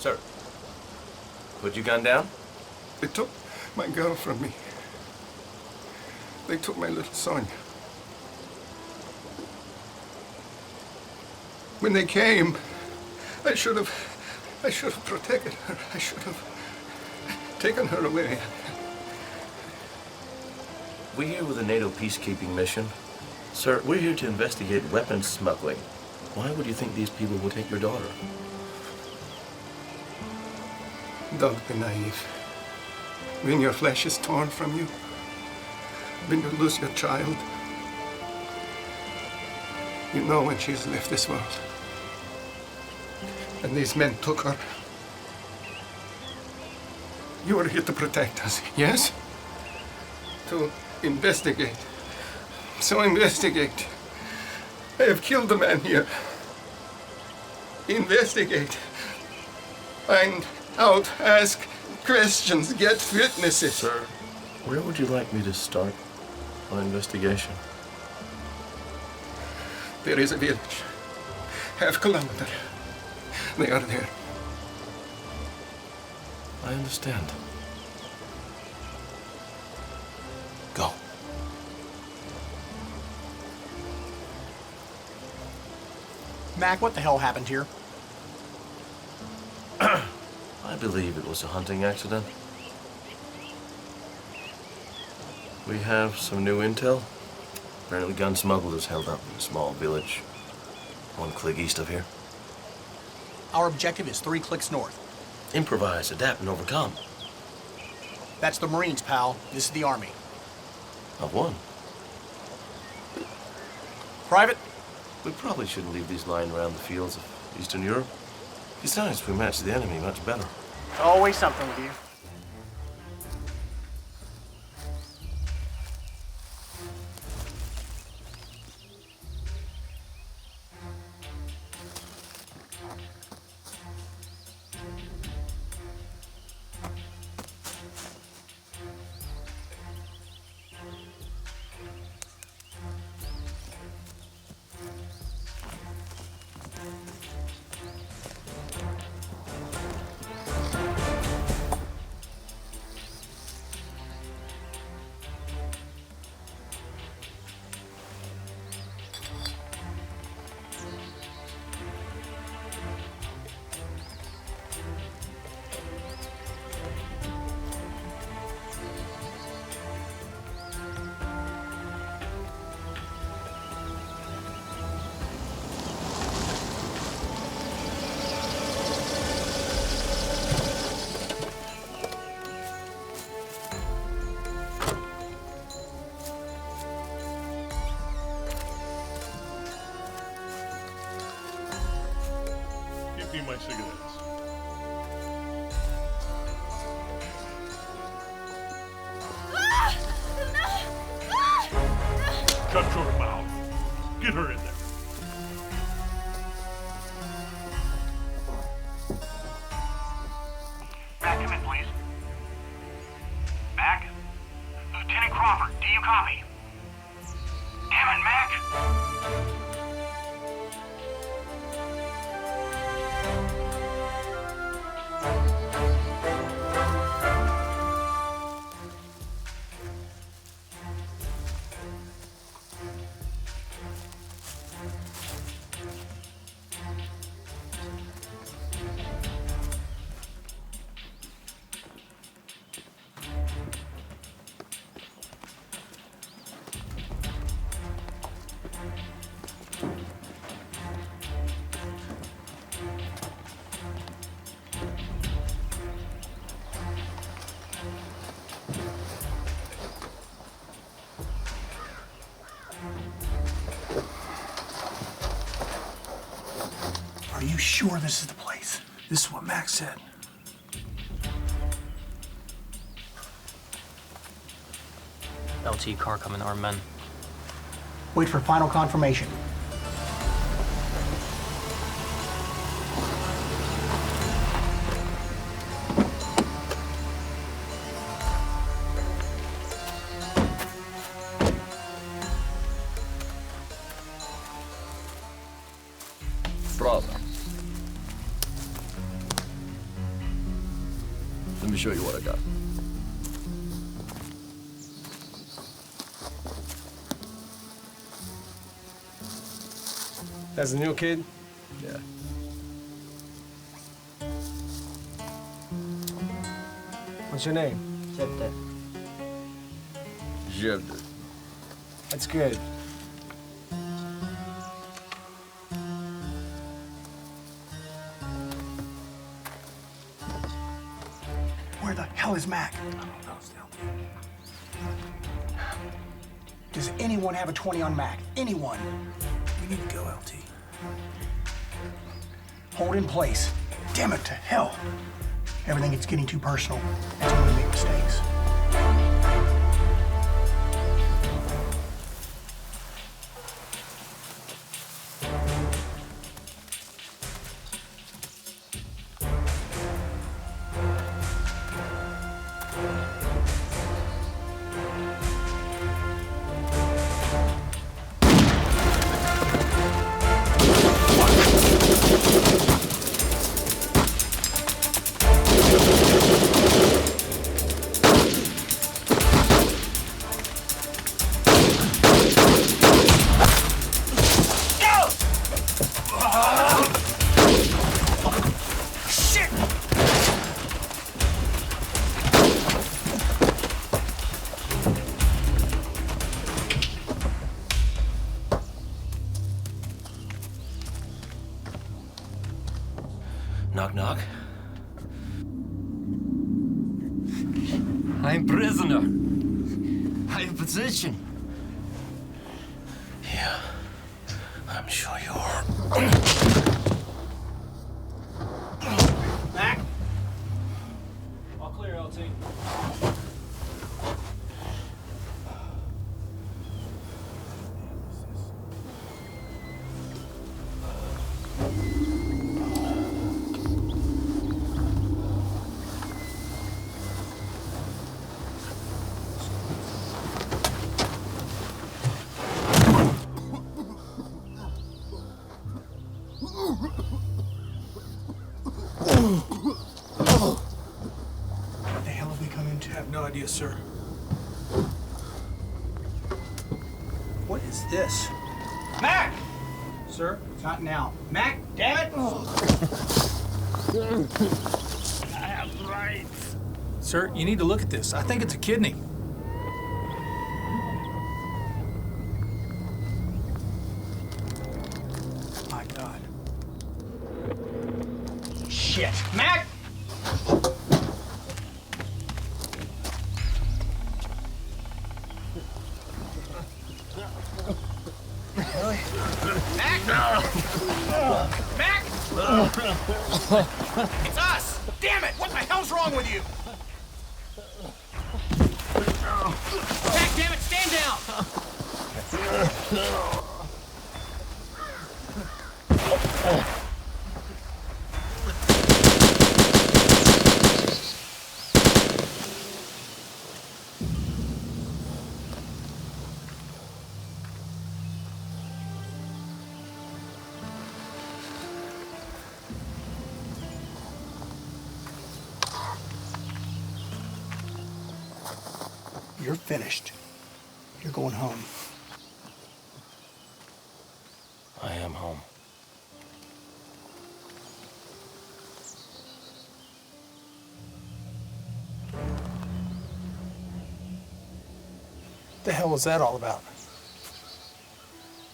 Sir, put your gun down. They took my girl from me. They took my little son. When they came, I should have protected her. I should have taken her away. We're here with a NATO peacekeeping mission. Sir, we're here to investigate weapons smuggling. Why would you think these people will take your daughter? Don't be naive. When your flesh is torn from you, when you lose your child, you know when she's left this world. And these men took her. You are here to protect us, yes? To investigate. So investigate. I have killed a man here. Investigate. Find out, ask questions, get witnesses. Sir, where would you like me to start my investigation? There is a village, half-kilometer. They are there. I understand. Go. Mac, what the hell happened here? I believe it was a hunting accident. We have some new intel. Apparently gun smugglers held up in a small village 1 click east of here. Our objective is 3 clicks north. Improvise, adapt, and overcome. That's the Marines, pal. This is the Army. Of one. Private? We probably shouldn't leave these lying around the fields of Eastern Europe. Besides, we match the enemy much better. Always something with you. My cigarettes. Shut your mouth. Get her in there. Mac, come in, please. Mac? Lieutenant Crawford, do you copy? Damn it, Mac! Are you sure this is the place? This is what Max said. LT car coming, armed men. Wait for final confirmation. show you what I got. That's the new kid? Yeah. What's your name? Jevda. That's good. Where the hell is Mac? I don't know still. Does anyone have a 20 on Mac? Anyone? We need to go, LT. Hold in place. Damn it to hell. Everything is getting too personal. That's when we make mistakes. Knock, knock. I'm prisoner. High position. Yeah, I'm sure you are. Mac? All clear, LT. What the hell have we come into? I have no idea, sir. What is this? Mac! Sir, not now. Mac, damn it! I have rights. Sir, you need to look at this. I think it's a kidney. My God. Shit. Mac! Really? Mac! Mac! It's us! Damn it! What the hell's wrong with you? Mac, damn it! Stand down! You're finished. You're going home. I am home. What the hell was that all about?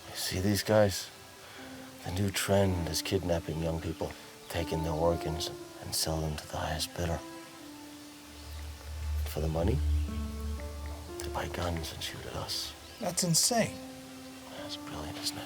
You see these guys? The new trend is kidnapping young people, taking their organs and sell them to the highest bidder. For the money, they buy guns and shoot at us. That's insane. That's brilliant, isn't it?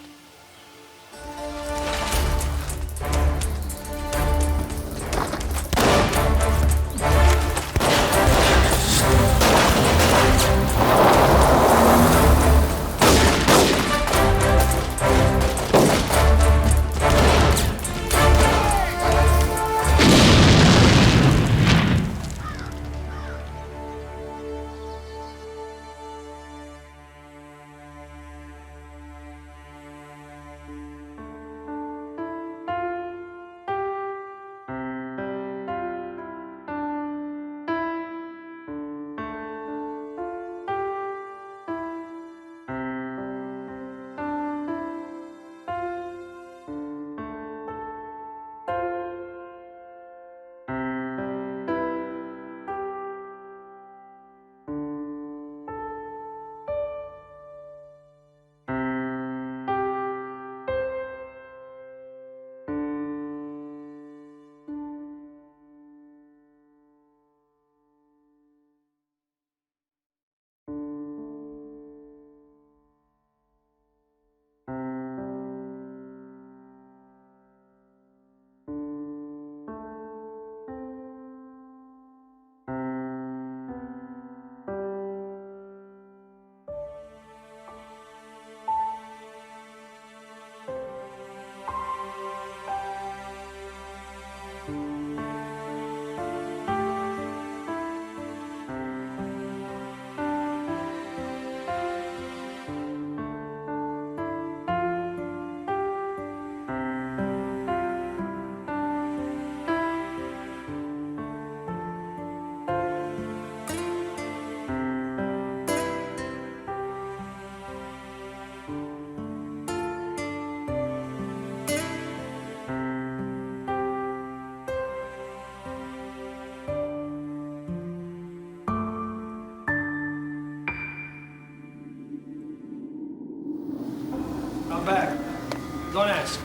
Go and ask.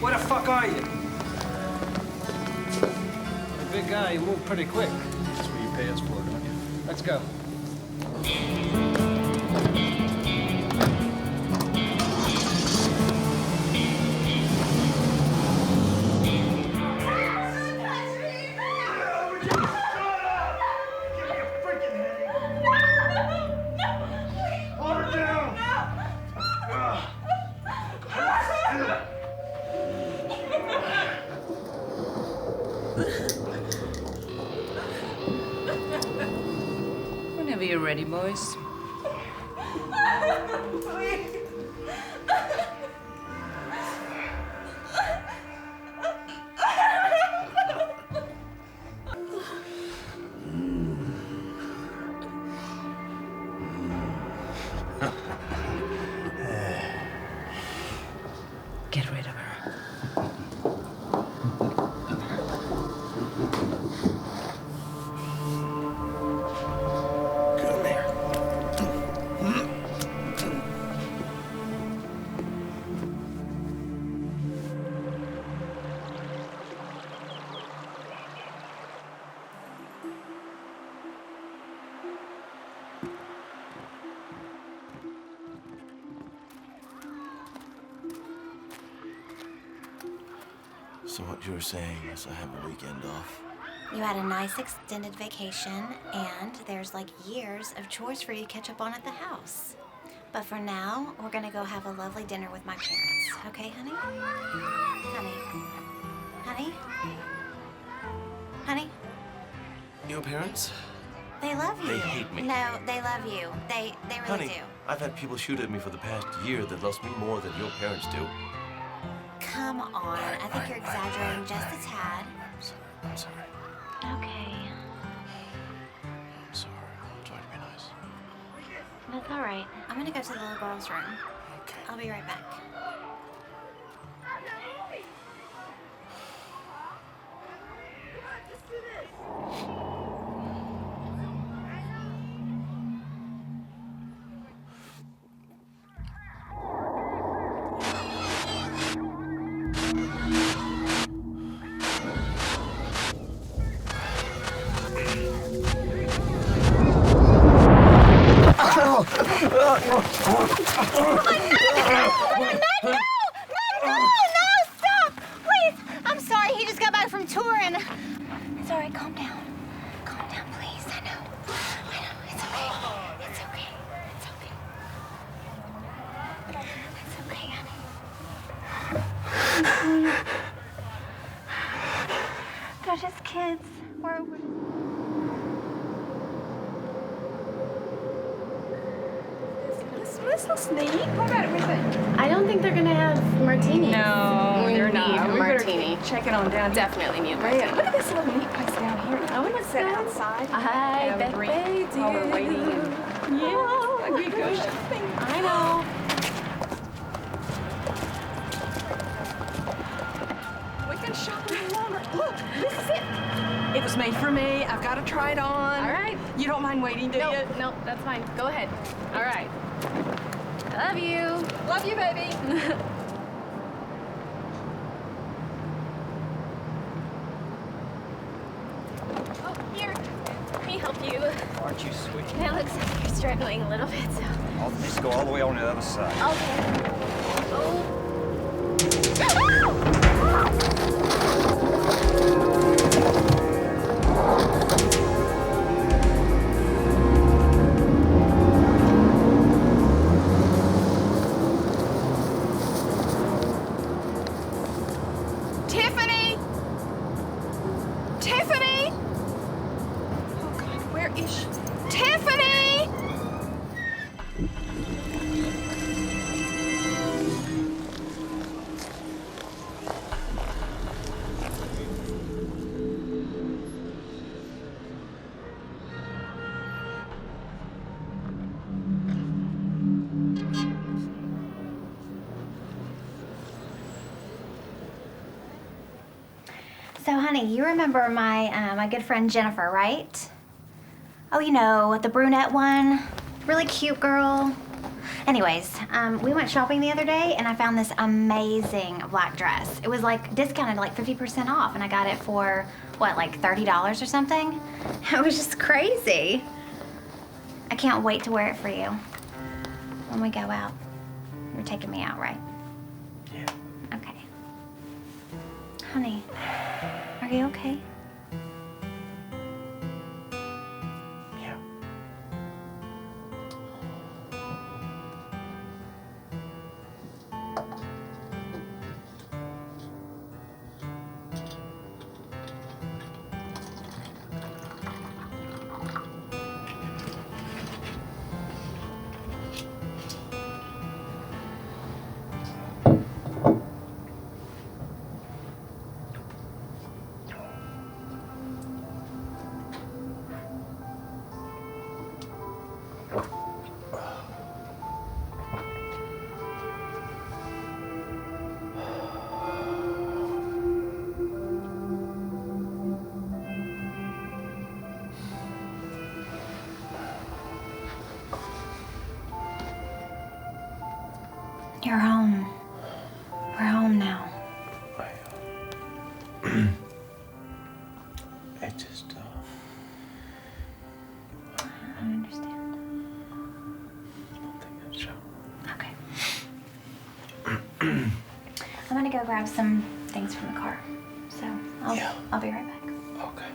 Where the fuck are you? The big guy, you move pretty quick. That's what you pay us for, don't you? Let's go. Whenever you're ready, boys. Get rid of her. Come here. So what you were saying is I have a weekend off. You had a nice extended vacation, and there's like years of chores for you to catch up on at the house. But for now, we're gonna go have a lovely dinner with my parents. Okay, honey? Honey? Honey? Honey? Your parents? They love you. They hate me. No, they love you. They really Honey, do. I've had people shoot at me for the past year that loves me more than your parents do. Come on. I think you're exaggerating just a tad. I'm sorry. Okay. I'm sorry. I'm trying to be nice. That's all right. I'm gonna go to the little girl's room. Okay. I'll be right back. No, stop! Please! I'm sorry, he just got back from touring. It's all right, calm down. Calm down, please. I know. It's okay. It's okay. It's okay. It's okay, honey. They're just kids. We're This looks neat. What about everything? I don't think they're gonna have martinis. No, they're not. Need a We martini. better check it on down. Definitely need a Right. martini. Look at this little neat place down here. I want to sit outside. I and bet drink they do. while we're waiting. And, yeah, we go shopping. I know. We can shop a little longer. Look, this is it. It was made for me. I've got to try it on. All right. You don't mind waiting, do you? No, that's fine. Go ahead. All right. I love you. Love you, baby. Oh, here. Let me help you. Aren't you sweet? It looks like you're struggling a little bit, so. I'll just go all the way on the other side. Okay. Oh. Tiffany! Tiffany! Oh, God, where is she? Tiffany! So, honey, you remember my good friend Jennifer, right? Oh, you know, the brunette one. Really cute girl. Anyways, we went shopping the other day and I found this amazing black dress. It was like discounted like 50% off and I got it for, what, like $30 or something? It was just crazy. I can't wait to wear it for you when we go out. You're taking me out, right? Yeah. Okay. Honey, are you okay? Yeah. You're home. We're home now. I just, I don't understand. don't think that's so. Okay. I'm gonna go grab some things from the car. So I'll be right back. Okay.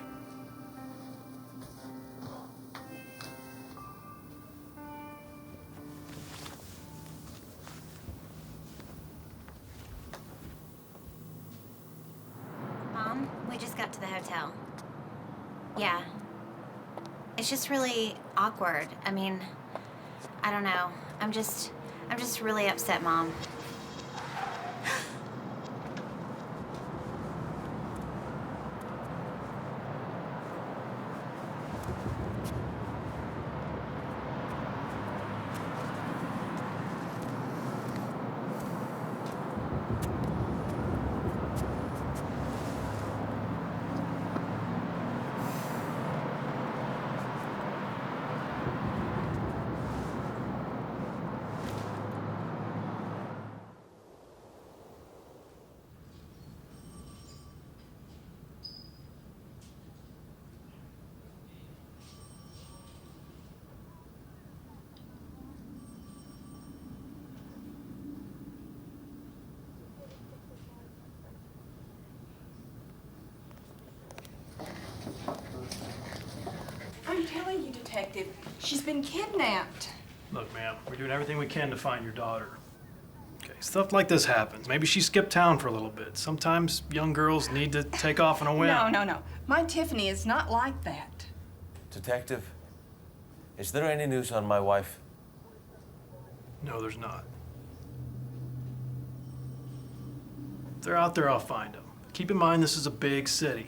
Mom, we just got to the hotel. Yeah. It's just really awkward. I mean, I don't know. I'm just really upset, Mom. I'm telling you, Detective, she's been kidnapped. Look, ma'am, we're doing everything we can to find your daughter. Okay, stuff like this happens. Maybe she skipped town for a little bit. Sometimes young girls need to take off on a whim. No. My Tiffany is not like that. Detective, is there any news on my wife? No, there's not. If they're out there, I'll find them. Keep in mind, this is a big city.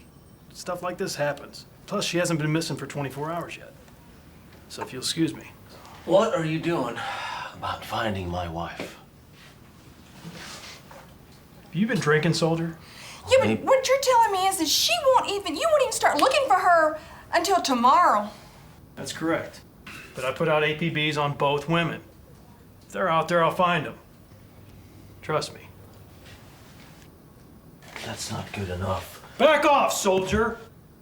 Stuff like this happens. Plus, she hasn't been missing for 24 hours yet. So if you'll excuse me. What are you doing about finding my wife? Have you been drinking, soldier? Yeah, but what you're telling me is that you won't even start looking for her until tomorrow. That's correct. But I put out APBs on both women. If they're out there, I'll find them. Trust me. That's not good enough. Back off, soldier!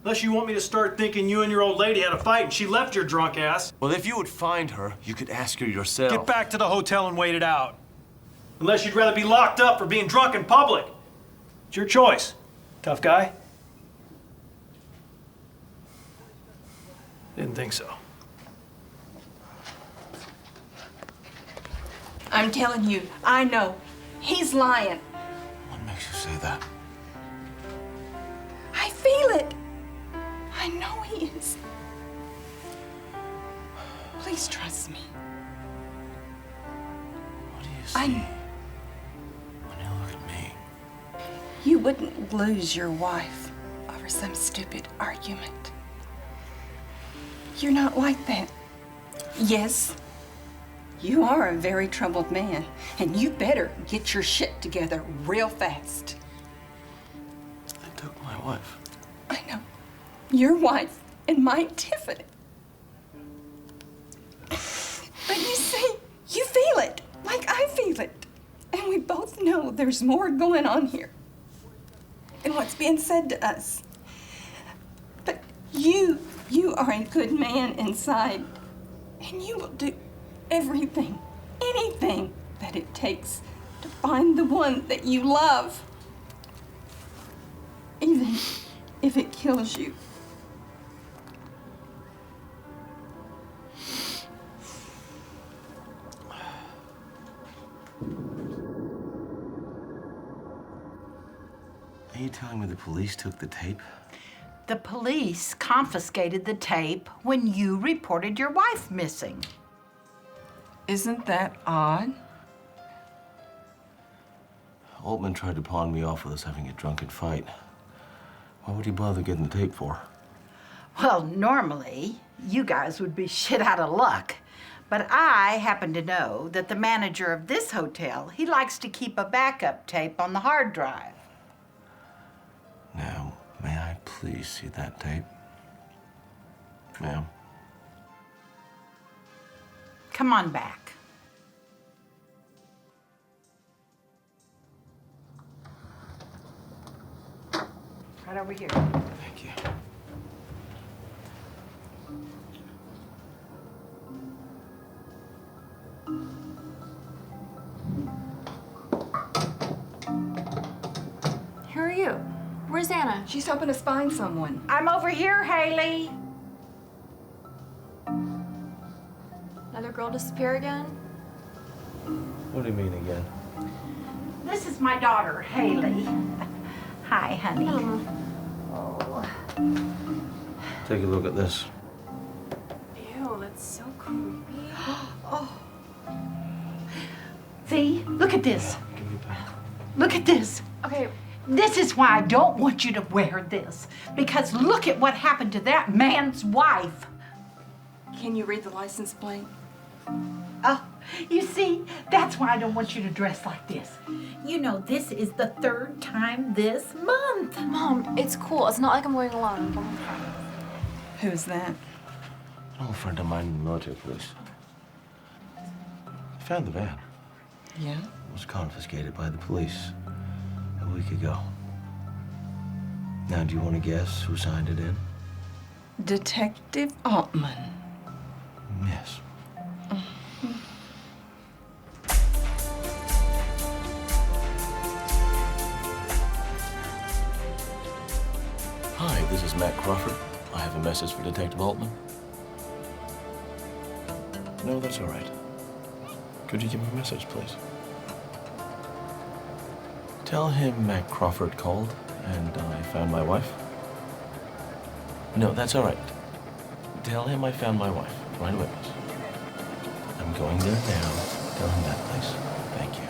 Unless you want me to start thinking you and your old lady had a fight and she left your drunk ass. Well, if you would find her, you could ask her yourself. Get back to the hotel and wait it out. Unless you'd rather be locked up for being drunk in public. It's your choice, tough guy. Didn't think so. I'm telling you, I know. He's lying. What makes you say that? I feel it. I know he is. Please trust me. What do you see when you look at me? You wouldn't lose your wife over some stupid argument. You're not like that. Yes, you are a very troubled man, and you better get your shit together real fast. I took my wife. I know. Your wife and my Tiffany. But you see, you feel there's more going on here than what's being said to us. But you are a good man inside, and you will do everything, anything that it takes to find the one that you love, even if it kills you. Are you telling me the police took the tape? The police confiscated the tape when you reported your wife missing. Isn't that odd? Altman tried to pawn me off with us having a drunken fight. Why would he bother getting the tape for? Well, normally, you guys would be shit out of luck. But I happen to know that the manager of this hotel, he likes to keep a backup tape on the hard drive. Now, may I please see that tape? Ma'am? Come on back. Right over here. Thank you. Who are you? Where's Anna? She's hoping to find someone. I'm over here, Haley. Another girl disappear again? What do you mean again? This is my daughter, Haley. Hi, honey. Oh. Take a look at this. Ew, that's so creepy. Oh. See? Look at this. Give me back. Look at this. Okay. This is why I don't want you to wear this. Because look at what happened to that man's wife. Can you read the license plate? Oh, you see, that's why I don't want you to dress like this. You know, this is the 3rd time this month. Mom, it's cool. It's not like I'm going alone. Who's that? An old friend of mine in the military police. I found the van. Yeah? It was confiscated by the police a week ago. Now, do you want to guess who signed it in? Detective Altman. Yes. Hi, this is Matt Crawford. I have a message for Detective Altman. No, that's all right. Could you give him a message, please? Tell him Matt Crawford called and I found my wife. No, that's all right. Tell him I found my wife. Right away, please. I'm going there now. Tell him that, please. Thank you.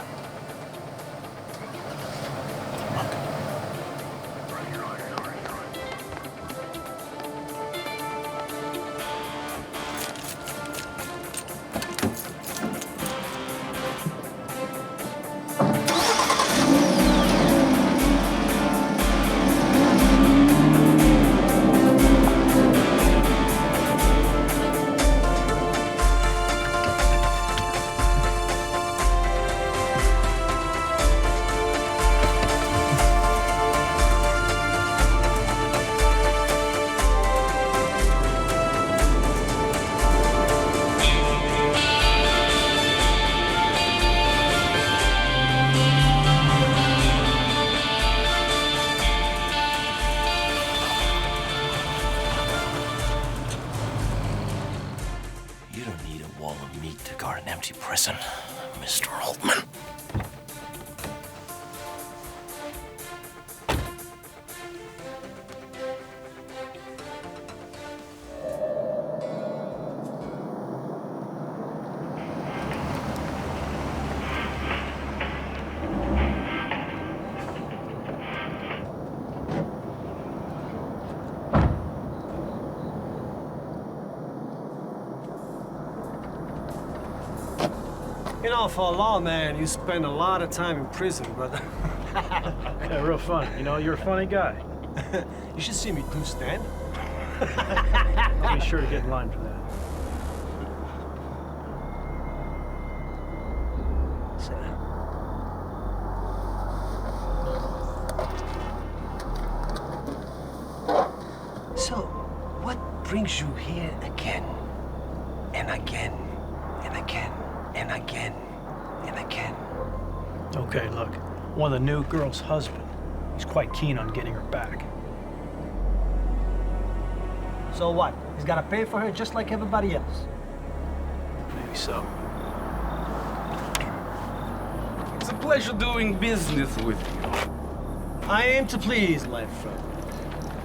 Prison, Mr. Altman. You know, for a lawman, you spend a lot of time in prison, brother. Yeah, real funny. You know, you're a funny guy. You should see me do stand. I'll be sure to get in line for that. brings you here again and again and again and again and again? Okay, look. One of the new girl's husband. He's quite keen on getting her back. So what? He's got to pay for her just like everybody else. Maybe so. It's a pleasure doing business with you. I aim to please, my friend.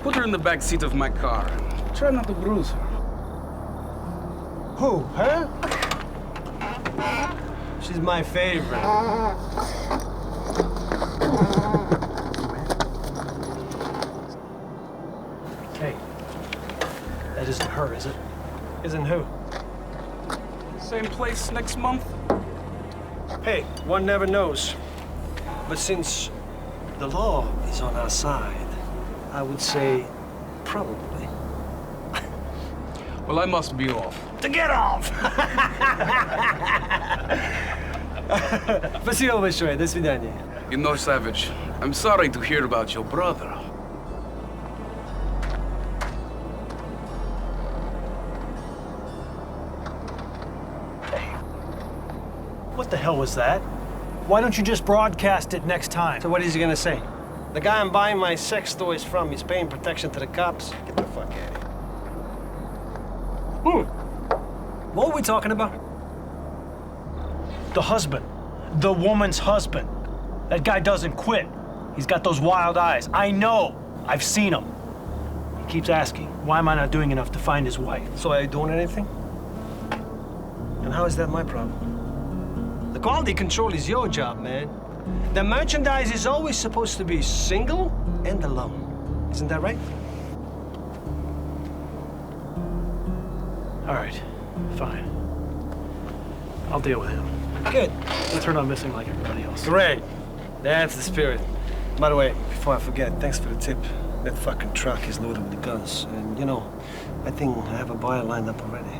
Put her in the back seat of my car. Try not to bruise her. Who, her? She's my favorite. Hey, that isn't her, is it? Isn't who? Same place next month? Hey, one never knows. But since the law is on our side, I would say probably. Well, I must be off. To get off! Спасибо большое. До свидания. You know, Savage, I'm sorry to hear about your brother. What the hell was that? Why don't you just broadcast it next time? So what is he gonna say? The guy I'm buying my sex toys from is paying protection to the cops? Get the fuck out of here. What are we talking about? The husband. The woman's husband. That guy doesn't quit. He's got those wild eyes. I know. I've seen him. He keeps asking, why am I not doing enough to find his wife? So are you doing anything? And how is that my problem? The quality control is your job, man. The merchandise is always supposed to be single and alone. Isn't that right? All right, fine. I'll deal with him. Good. Let's turn on missing like everybody else. Great. That's the spirit. By the way, before I forget, thanks for the tip. That fucking truck is loaded with guns. And, you know, I think I have a buyer lined up already.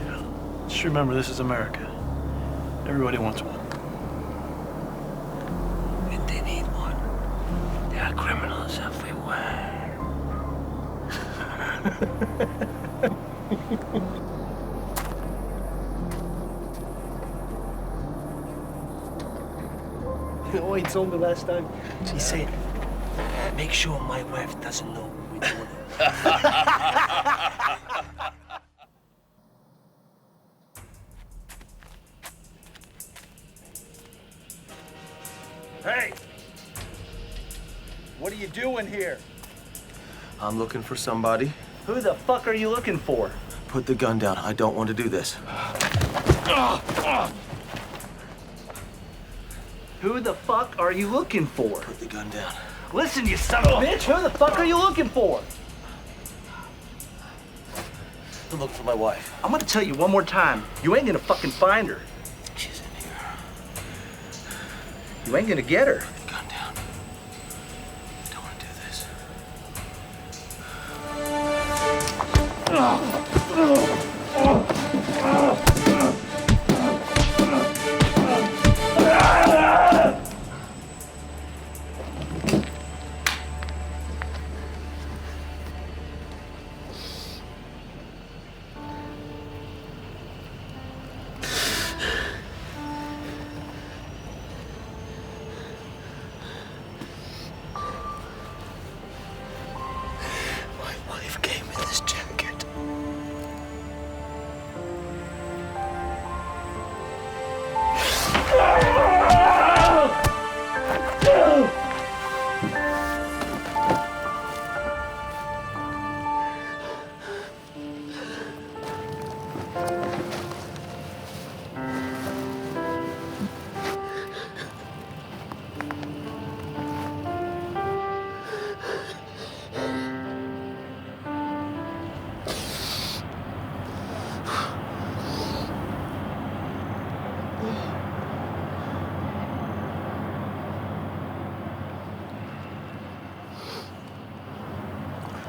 Yeah. Just remember, this is America. Everybody wants one. And they need one. There are criminals everywhere. You know what he told me last time? He said, make sure my wife doesn't know we're doing it. Hey! What are you doing here? I'm looking for somebody. Who the fuck are you looking for? Put the gun down. I don't want to do this. Who the fuck are you looking for? Put the gun down. Listen, you son of a bitch! Who the fuck are you looking for? I'm looking for my wife. I'm gonna tell you one more time. You ain't gonna fucking find her. She's in here. You ain't gonna get her. Put the gun down. I don't want to do this. My wife came in this jacket.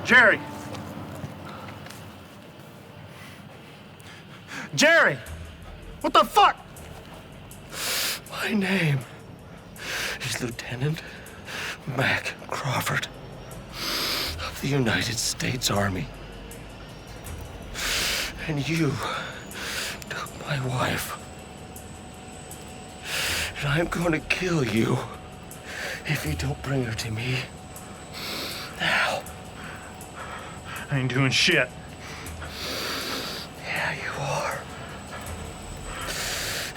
Jerry! Jerry! What the fuck? My name is Lieutenant Mac Crawford of the United States Army. And you took my wife. And I'm going to kill you if you don't bring her to me. Now. I ain't doing shit. Yeah, you are.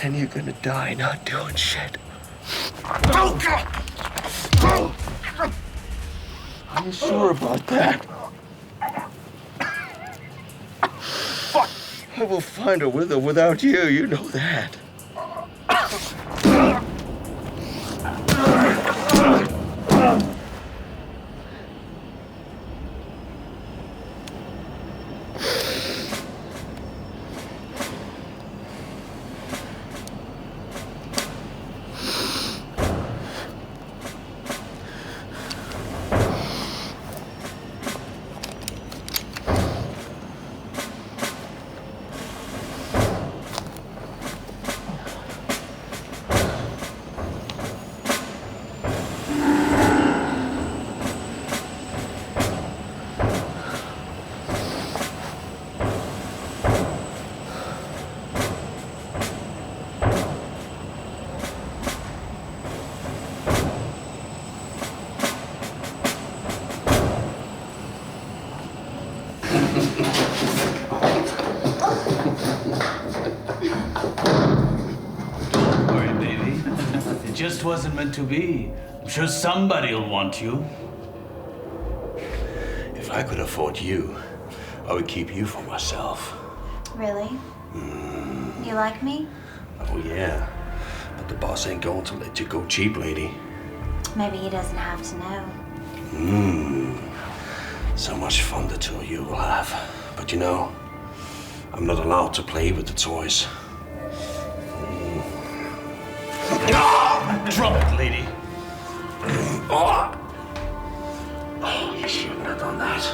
And you're gonna die not doing shit. Oh, God! Are you sure about that? Fuck! I will find her with or without you, you know that. Just wasn't meant to be. I'm sure somebody'll want you. If I could afford you, I would keep you for myself. Really? You like me? Oh, yeah. But the boss ain't going to let you go cheap, lady. Maybe he doesn't have to know. So much fun the two of you will have. But you know, I'm not allowed to play with the toys. Drop it, lady. Oh, you shouldn't have done that.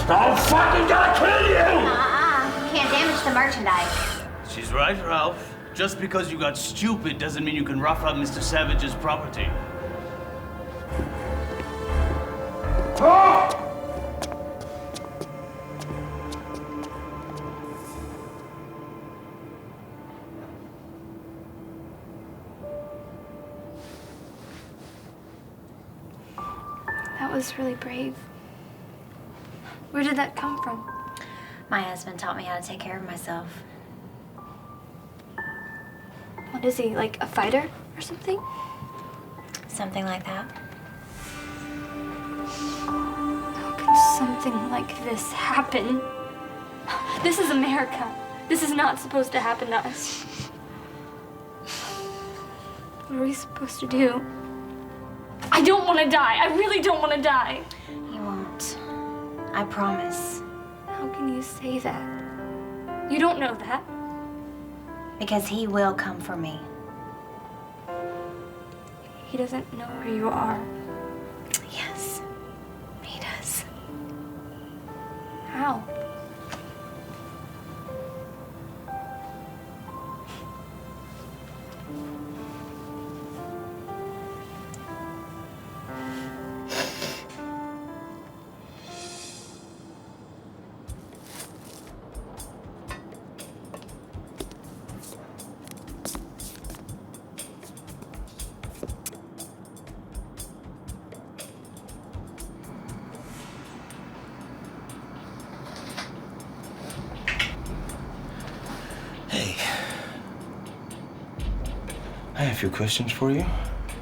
I'm fucking gonna kill you! You can't damage the merchandise. She's right, Ralph. Just because you got stupid doesn't mean you can rough up Mr. Savage's property. That was really brave. Where did that come from? My husband taught me how to take care of myself. What is he, like a fighter or something? Something like that. How can something like this happen? This is America. This is not supposed to happen to us. What are we supposed to do? I don't want to die. I really don't want to die. You won't. I promise. How can you say that? You don't know that. Because he will come for me. He doesn't know where you are. Yes, he does. How? I have a few questions for you.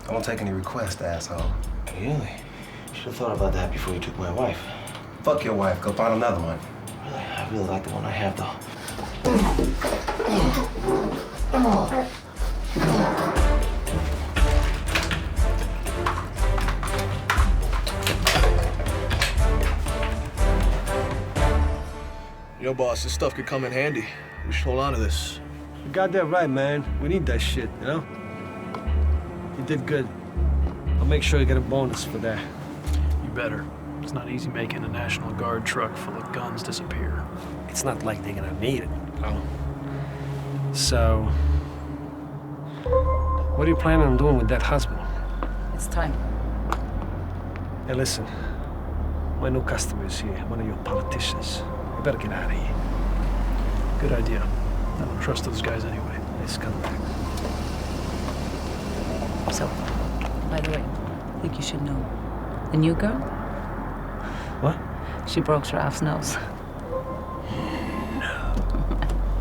I won't take any requests, asshole. Really? You should have thought about that before you took my wife. Fuck your wife. Go find another one. Really? I really like the one I have, though. Yo, boss, this stuff could come in handy. We should hold on to this. You're goddamn right, man. We need that shit, you know? You did good. I'll make sure you get a bonus for that. You better. It's not easy making a National Guard truck full of guns disappear. It's not like they're gonna need it, you know? So, what are you planning on doing with that husband? It's time. Hey, listen. My new customer is here, one of your politicians. You better get out of here. Good idea. I don't trust those guys anyway. They scumbag. So, by the way, I think you should know. The new girl? What? She broke Ralph's nose.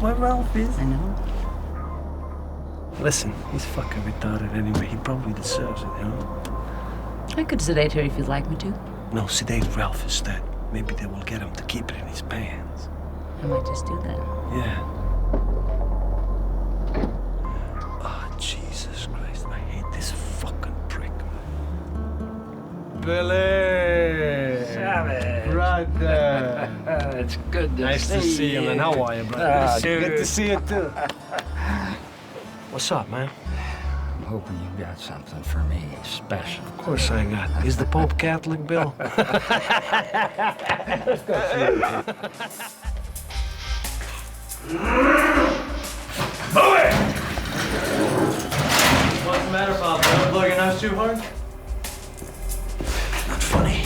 What Ralph is? I know. Listen, he's fucking retarded anyway. He probably deserves it, you know? I could sedate her if you'd like me to. No, sedate Ralph instead. Maybe they will get him to keep it in his pants. I might just do that. Yeah. Oh, Jesus Christ. I hate this fucking prick. Billy! Savage! Brother! It's good to nice see to see you, man. How are you, brother? Good to see you, too. What's up, man? I'm hoping you got something for me special. Of course I got. Is the Pope Catholic, Bill? Let's go see it. Move it! What's the matter, Bob? Don't blow your nose too hard? Not funny.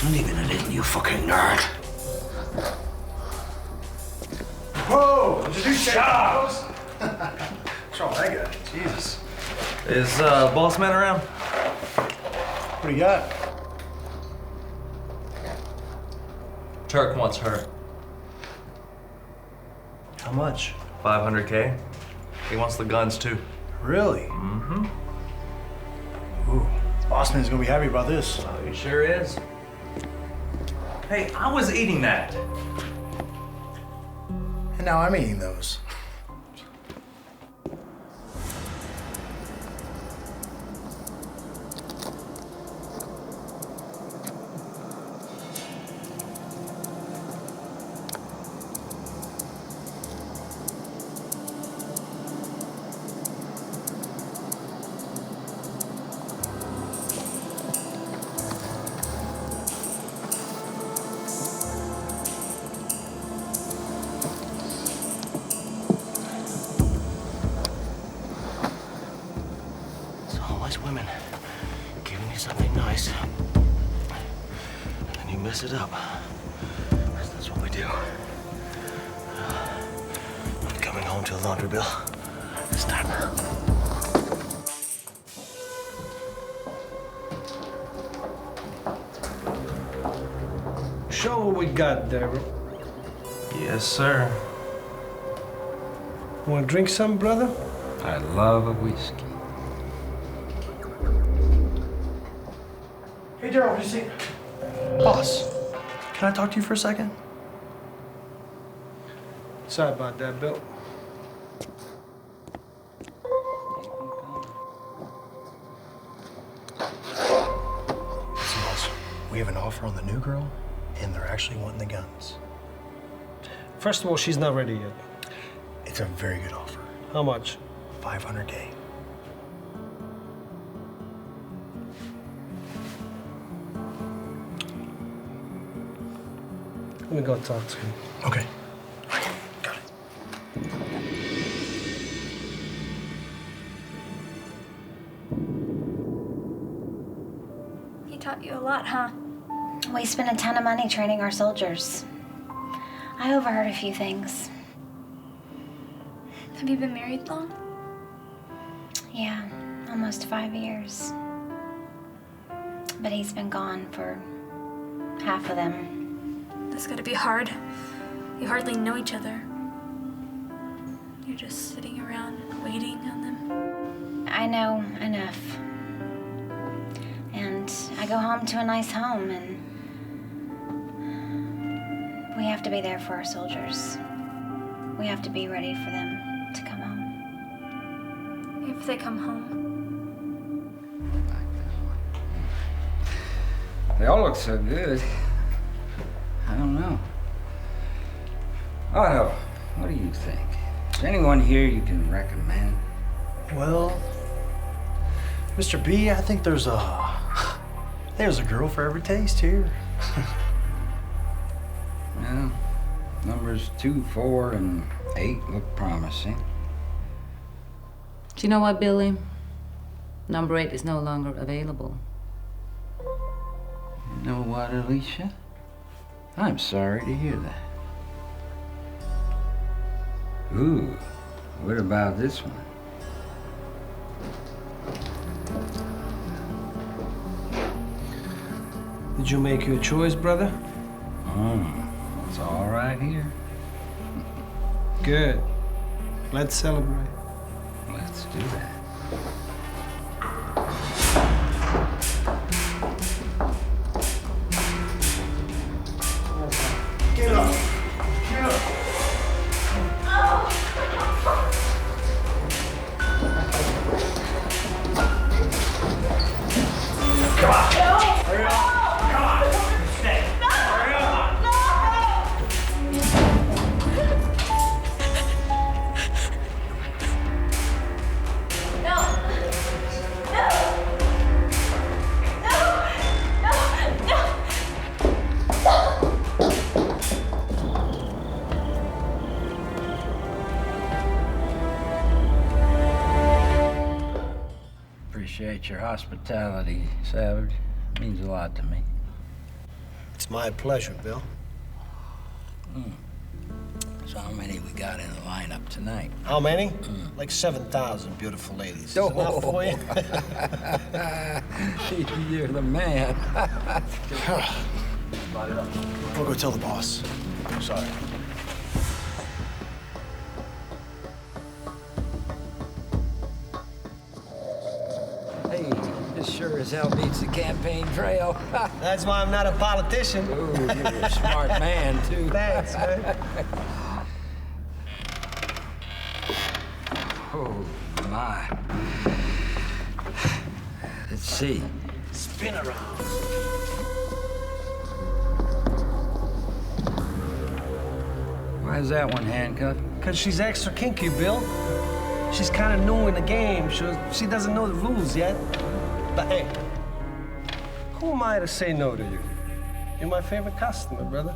Not even a little, you fucking nerd. Whoa! Did you shut up? What's wrong with that guy? Jesus. Is boss man around? What do you got? Turk wants her. How much? 500K. He wants the guns too. Really? Mm-hmm. Ooh, Bossman's gonna be happy about this. Oh, he sure is. Hey, I was eating that. And now I'm eating those. Women giving me something nice, and then you mess it up. That's what we do. I'm coming home to a laundry bill this time. Show what we got there. Yes, sir. Want to drink some, brother? I love a whiskey. Hey, Daryl, what do you see? Boss, can I talk to you for a second? Sorry about that, Bill. Listen, boss, we have an offer on the new girl, and they're actually wanting the guns. First of all, she's not ready yet. It's a very good offer. How much? 500K. Let me go talk to him. Okay. He taught you a lot, huh? We spent a ton of money training our soldiers. I overheard a few things. Have you been married long? Yeah, almost 5 years. But he's been gone for half of them. That's gotta be hard. You hardly know each other. You're just sitting around waiting on them. I know enough. And I go home to a nice home, and we have to be there for our soldiers. We have to be ready for them to come home. If they come home. They all look so good. I don't know. Otto, what do you think? Is there anyone here you can recommend? Well, Mr. B, I think there's a girl for every taste here. Well, numbers 2, 4, and 8 look promising. Do you know what, Billy? Number 8 is no longer available. know what, Alicia? I'm sorry to hear that. Ooh, what about this one? Did you make your choice, brother? It's all right here. Good. Let's celebrate. Let's do that. Get up! Get up! Come on! Hurry up! Come on! Stay! Hurry up! Appreciate your hospitality, Savage. Means a lot to me. It's my pleasure, Bill. So how many we got in the lineup tonight? How many? Like 7,000 beautiful ladies. Is enough for you? You're the man. We'll go tell the boss. Sorry. Hey, this sure as hell beats the campaign trail. That's why I'm not a politician. Ooh, you're a smart man, too. Thanks, man. Oh, my. Let's see. Spin around. Why is that one handcuffed? Because she's extra kinky, Bill. She's kind of new in the game. She doesn't know the rules yet. But hey, who am I to say no to you? You're my favorite customer, brother.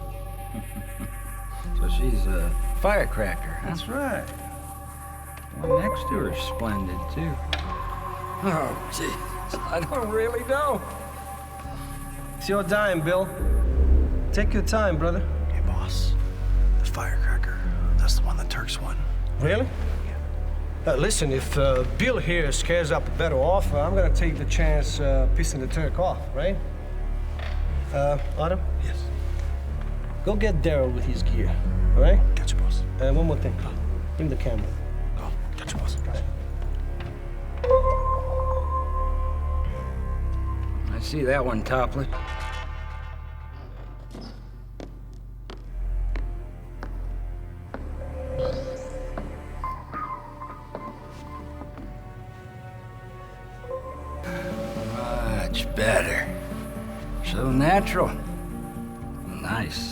So she's a firecracker, huh? That's right. The one next to her's splendid, too. Oh, jeez. I don't really know. It's your dime, Bill. Take your time, brother. Hey, boss. The firecracker. That's the one the Turks won. Really? Listen, if Bill here scares up a better offer, I'm gonna take the chance pissing the Turk off, right? Autumn? Yes. Go get Daryl with his gear, all right? Gotcha, boss. And one more thing. Bring the camera. Oh, gotcha, boss. I see that one topless. Much better. So natural. Nice.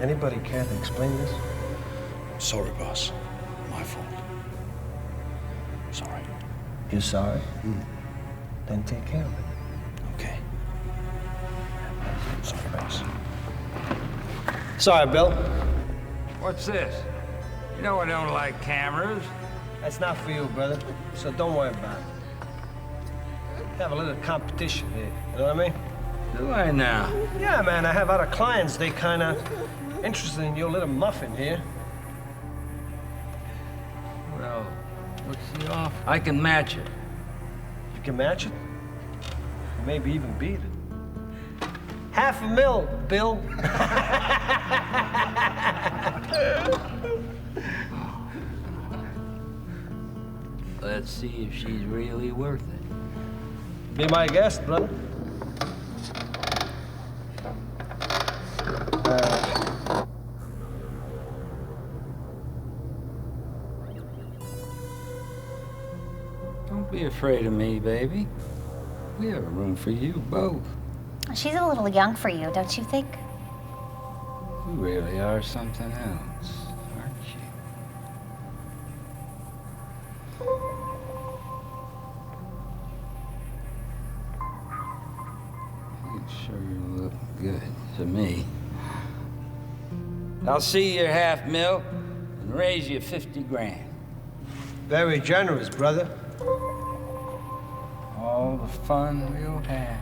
Anybody care to explain this? Sorry, boss. My fault. Sorry. You're sorry? Then take care of it. Okay. Sorry, boss. Sorry, Bill. What's this? You know I don't like cameras. That's not for you, brother. So don't worry about it. Have a little competition here. You know what I mean? Do I now? Yeah, man. I have other clients. They kind of interested in your little muffin here. Well, what's the offer? I can match it. You can match it? Maybe even beat it. $500,000, Bill. Let's see if she's really worth it. Be my guest, brother. Don't be afraid of me, baby. We have room for you both. She's a little young for you, don't you think? You really are something else, aren't you? You sure look good to me. I'll see your half mil and raise you 50 grand. Very generous, brother. All the fun we'll have.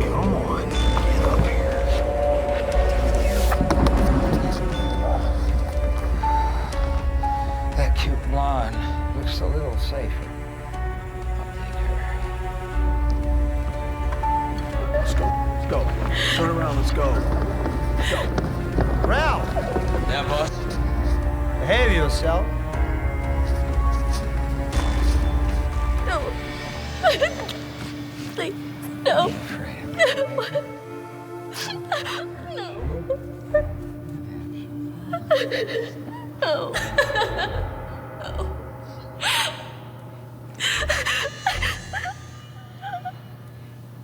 Come on, get up here. That cute blonde looks a little safer. Let's go. Let's go. Turn around. Let's go. Let's go. Ralph! Yeah, boss? Behave yourself. No. Please, no. No. No. No.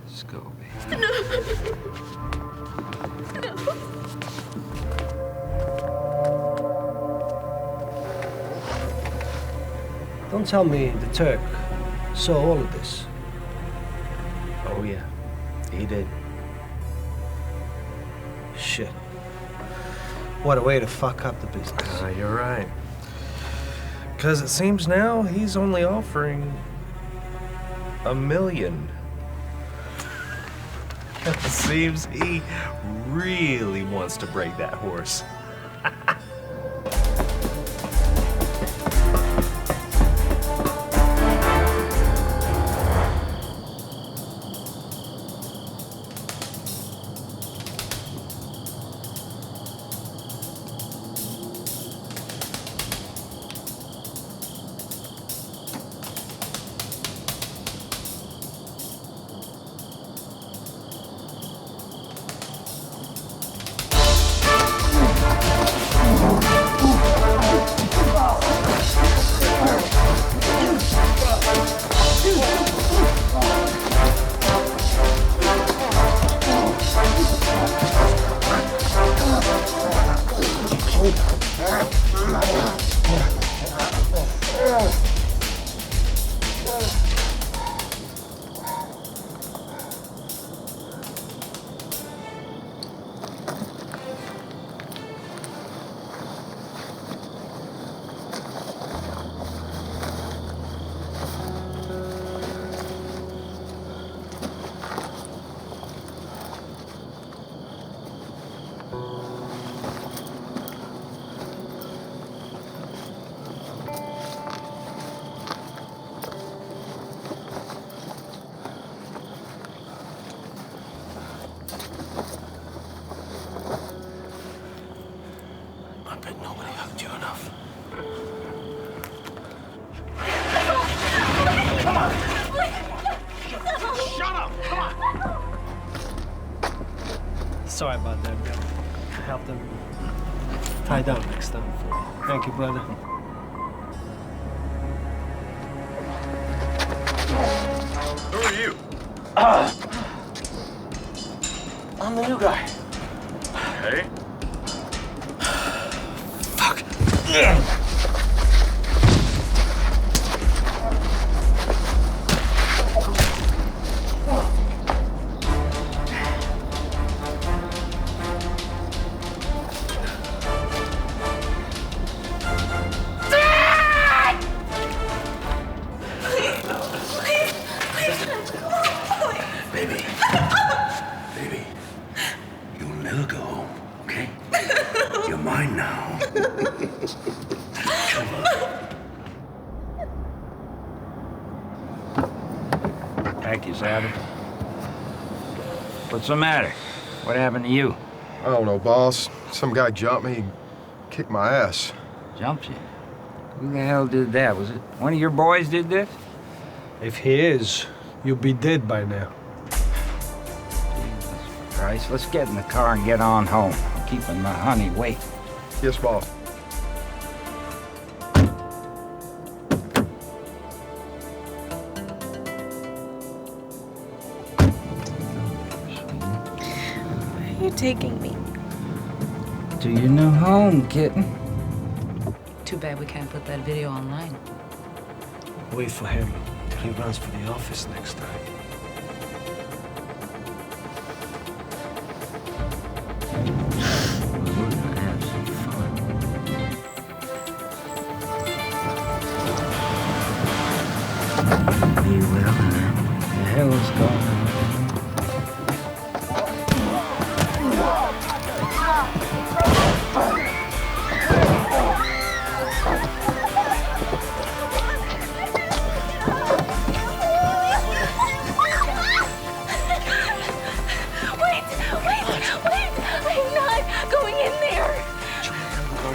Let's go, baby. No. Don't tell me the Turk saw all of this. Oh, yeah. He did. Shit. What a way to fuck up the business. You're right. Because it seems now he's only offering $1 million. It seems he really wants to break that horse. Sorry about that, man. Help them tie down next time. Thank you, brother. Who are you? I'm the new guy. Hey? Fuck. Baby. Baby. You'll never go home, okay? You're mine now. Thank you, Savage. What's the matter? What happened to you? I don't know, boss. Some guy jumped me and kicked my ass. Jumped you? Who the hell did that? Was it one of your boys did this? If he is, you'll be dead by now. Jesus Christ, let's get in the car and get on home. I'm keeping my honey waiting. Yes, boss. you taking me? Do you know home, kitten? Too bad we can't put that video online. Wait for him till he runs for the office next time. We're gonna have some fun. Be well, man. The hell is going on?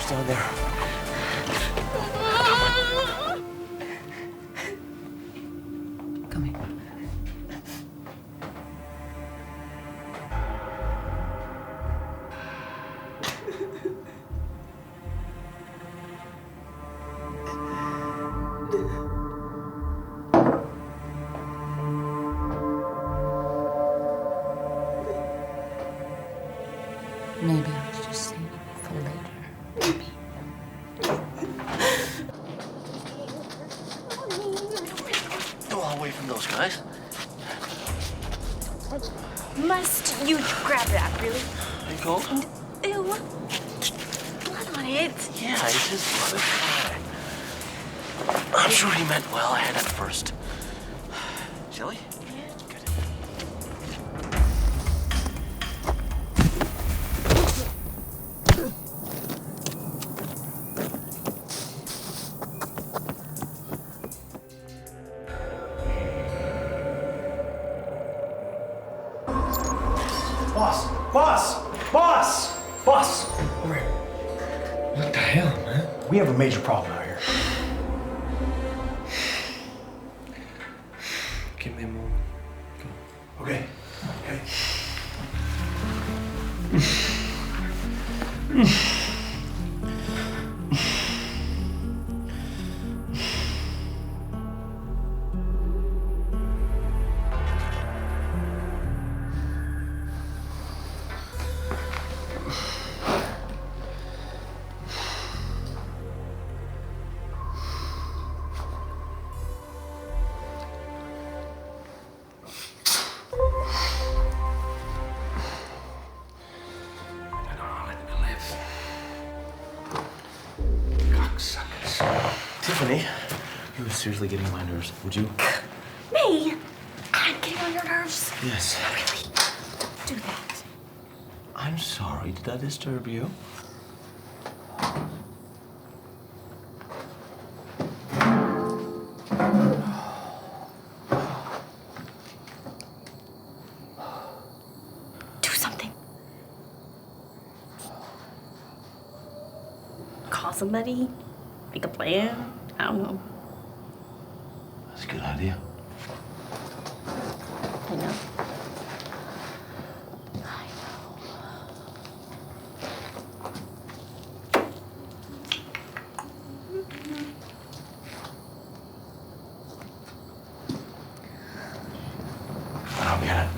Down there. Come here. Maybe I was just saving it for later. Go away from those guys. Must you grab that, really? Are you cold? Ew. Blood on it. Yeah, it's his blood. I'm sure he meant well. I had it first. Silly? Boss! Boss! Boss! Boss! Over here. What the hell, man? We have a major problem out here. Give me a moment. Okay. Okay. Tiffany, you are seriously getting on my nerves. Would you? Me? I'm getting on your nerves. Yes. Really? Do that. I'm sorry. Did I disturb you? Do something. Call somebody. Make a plan. I don't know. That's a good idea. I know. I'll get it.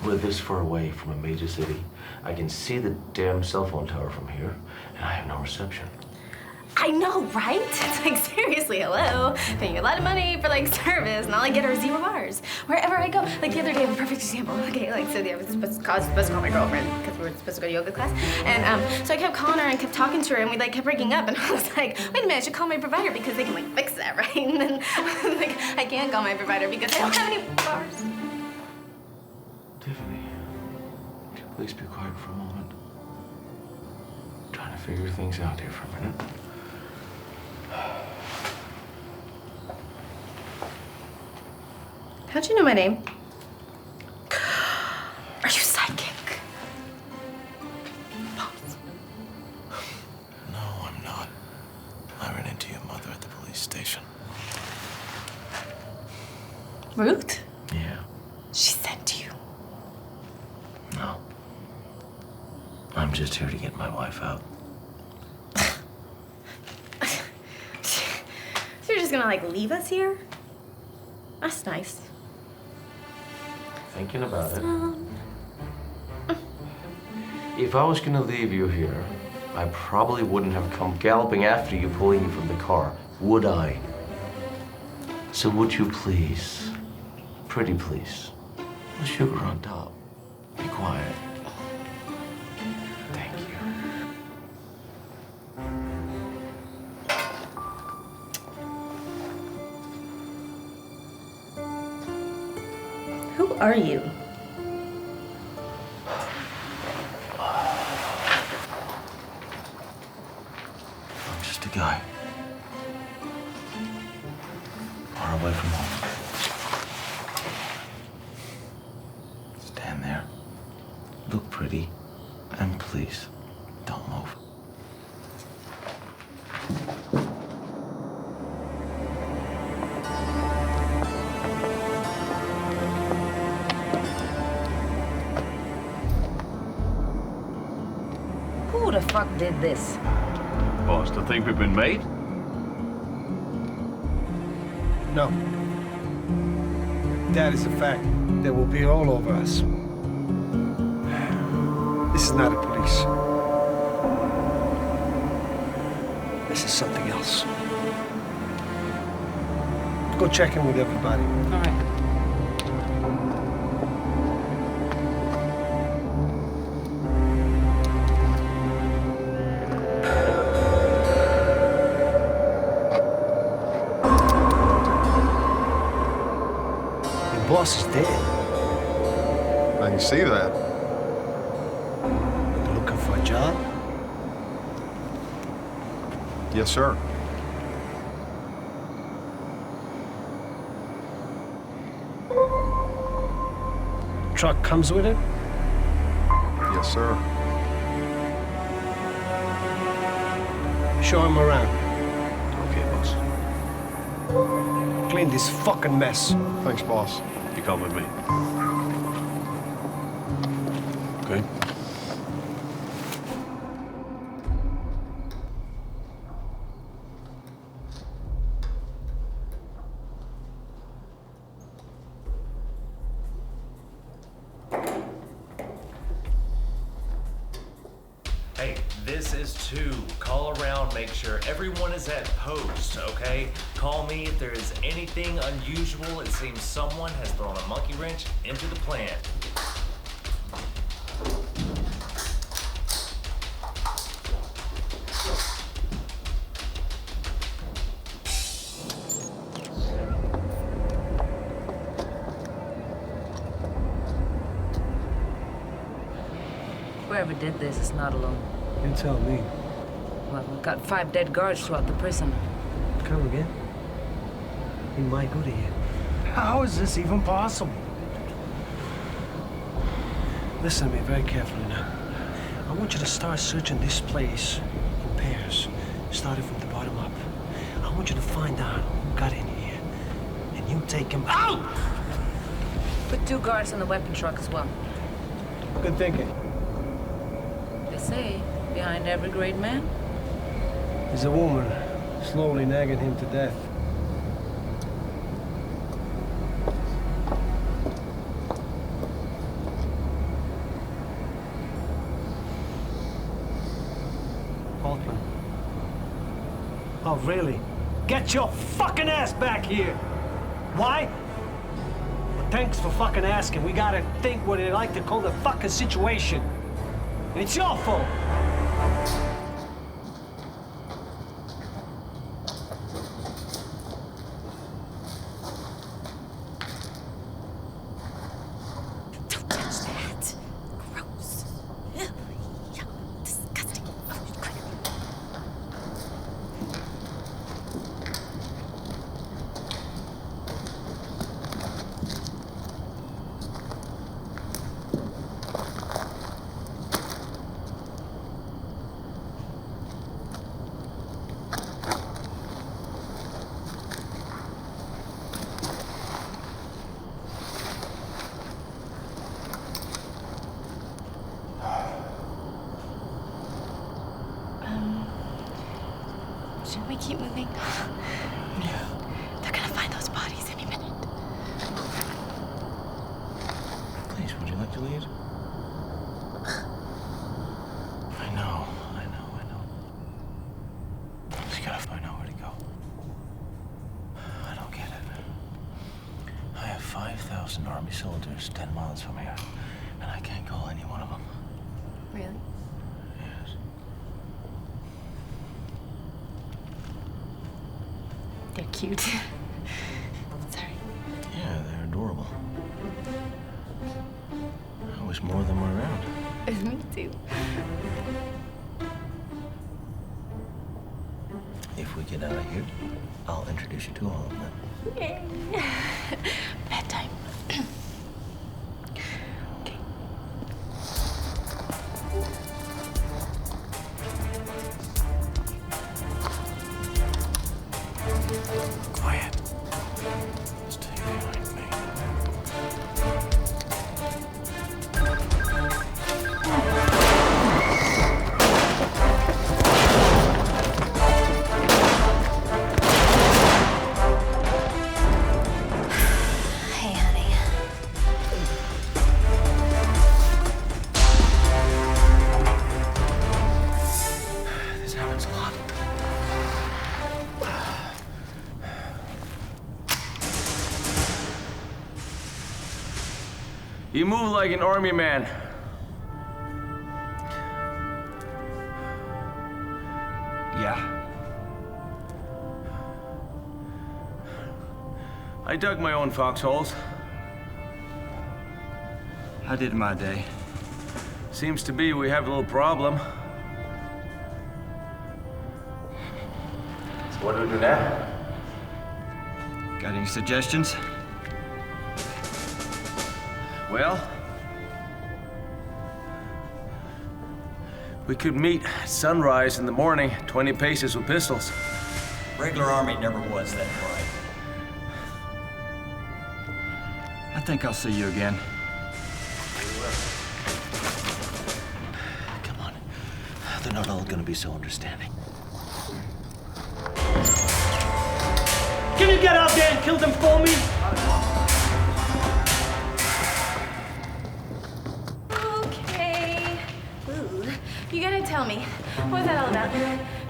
We're this far away from a major city. I can see the damn cell phone tower from here, and I have no reception. I know, right? It's like, seriously, hello. Paying a lot of money for, like, service, and all I get are 0 bars. Wherever I go. Like, the other day, a perfect example. Okay, like, so I was supposed to call my girlfriend, because we were supposed to go to yoga class. And, so I kept calling her and kept talking to her, and we, like, kept breaking up. And I was like, wait a minute, I should call my provider, because they can, like, fix that, right? And then, like, I can't call my provider because I don't have any bars. Tiffany, would you please be quiet for a moment? I'm trying to figure things out here for a minute. How'd you know my name? Are you psychic? No, I'm not. I ran into your mother at the police station. Ruth? Yeah. She sent you. No. I'm just here to get my wife out. So you're just gonna, like, leave us here? That's nice. thinking about it. If I was gonna leave you here, I probably wouldn't have come galloping after you, pulling you from the car, would I? So would you please, pretty please, sugar on top, be quiet. Thank you. Who are you? I'm just a guy. Far away from home. Stand there. Look pretty. And please, don't move. Who the fuck did this? Boss, to think we've been made? No. That is a fact. They will be all over us. This is not the police. This is something else. Go check in with everybody. All right. Your boss is dead. I can see that. You looking for a job? Yes, sir. Truck comes with it? Yes, sir. Show him around. Okay, boss. Clean this fucking mess. Thanks, boss. You come with me. Okay? Hey, this is 2. Call around, make sure everyone is at post, okay? Call me if there is anything unusual. It seems someone has thrown a monkey wrench into the plan. Whoever did this is not alone. You tell me. Well, we've got 5 dead guards throughout the prison. Come again? He might go to you. How is this even possible? Listen to me very carefully now. I want you to start searching this place in pairs, starting from the bottom up. I want you to find out who got in here, and you take him out! Put 2 guards in the weapon truck as well. Good thinking. They say, behind every great man, There's a woman slowly nagging him to death. Altman. Oh, really? Get your fucking ass back here! Why? Well, thanks for fucking asking. We gotta think what they like to call the fucking situation. And it's your fault! Don't touch that. Gross. Ew. Yuck. Disgusting. Oh, quick. Should we keep moving? They're gonna find those bodies any minute. Please, would you like to leave? I know. Just gotta find out where to go. I don't get it. I have 5,000 Army soldiers 10 miles from here, and I can't call any one of them. Really? Yes. They're cute. Sorry. Yeah, they're adorable. I wish more of them were around. Me too. If we get out of here, I'll introduce you to all of them. Yay. Bedtime. Okay. Quiet. Stay behind me. Hey, honey. This happens a lot. You move like an army man. Yeah? I dug my own foxholes. I did my day. Seems to be we have a little problem. So what do we do now? Got any suggestions? Well, we could meet at sunrise in the morning, 20 paces with pistols. Regular army never was that bright. I think I'll see you again. Come on. They're not all gonna be so understanding. Can you get out there and kill them for me? Okay. Ooh. You gotta tell me, what was that all about?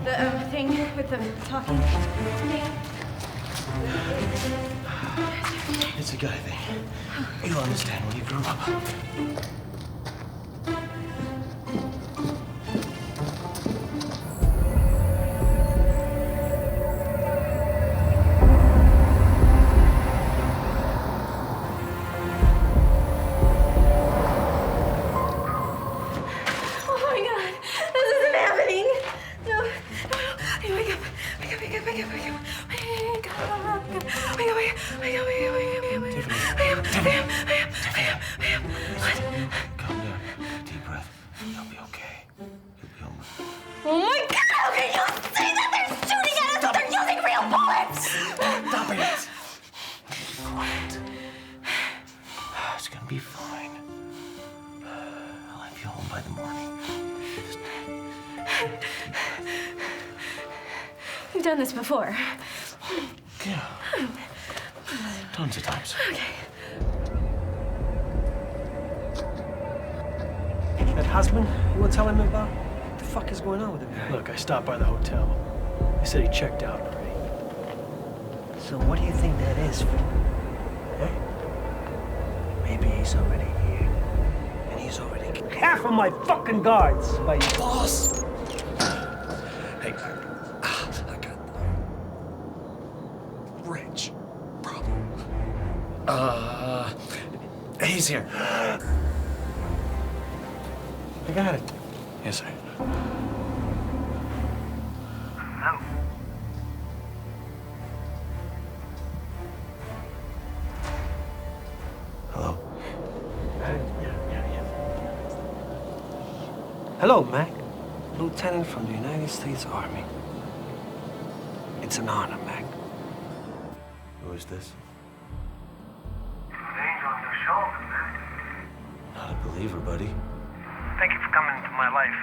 The thing with the talking thing? It's a guy thing. You'll understand when you grow up. Oh my God, this isn't happening. No. Hey, wake up. Wake up. Wake up. Calm down. Deep breath. You'll be okay. You'll be all right. Oh my God, how can you say that? They're shooting at us, but they're using real bullets. Stop it. Quiet. It's gonna be fine. I'll have you home by the morning. We've done this before. Yeah. Tons of times. Okay. That husband you were telling me about? What the fuck is going on with him? Look, I stopped by the hotel. He said he checked out already. So what do you think that is for? Huh? Maybe he's already here. And he's already killed half of my fucking guards by you. Boss! Hey, I got Rich. Problem. He's here. I got it. Yes, sir. Hello? Hello? Hello, Mac. Lieutenant from the United States Army. It's an honor, Mac. Who is this? Angel on your shoulder, man. Not a believer, buddy. Thank you for coming into my life.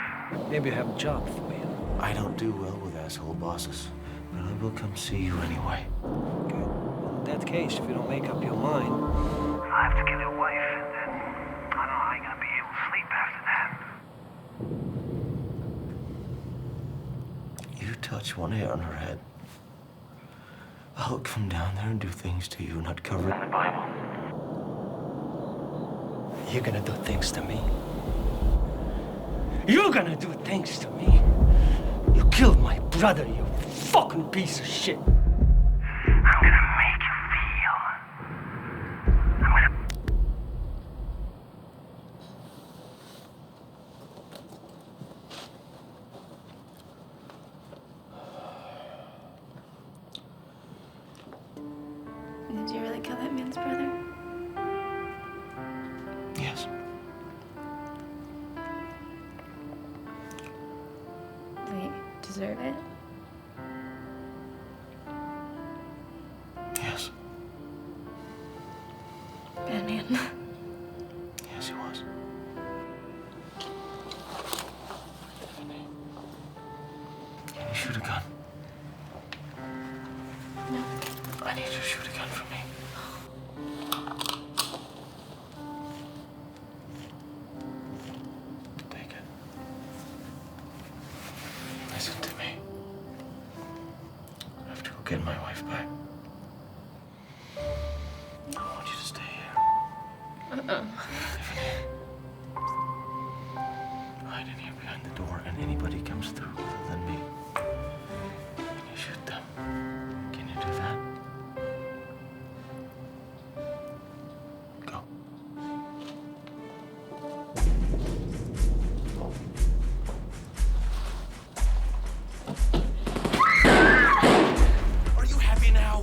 Maybe I have a job for you. I don't do well with asshole bosses, but I will come see you anyway. Good. In that case, if you don't make up your mind... I have to kill your wife, and then touch one hair on her head, I'll come down there and do things to you not covered in the Bible. You're gonna do things to me. You're gonna do things to me. You killed my brother, you fucking piece of shit. I'm gonna make you feel. I'm gonna. Did you really kill that man's brother? Yes. Do you deserve it? Yes. Bad man. Yes, he was. Can you shoot a gun? No. I need you to shoot a gun for me. Take it. Listen to me. I have to go get my wife back. I want you to stay here. Hide in here behind the door, and anybody comes through other than me, and you shoot them. Can you do that? Go. Are you happy now?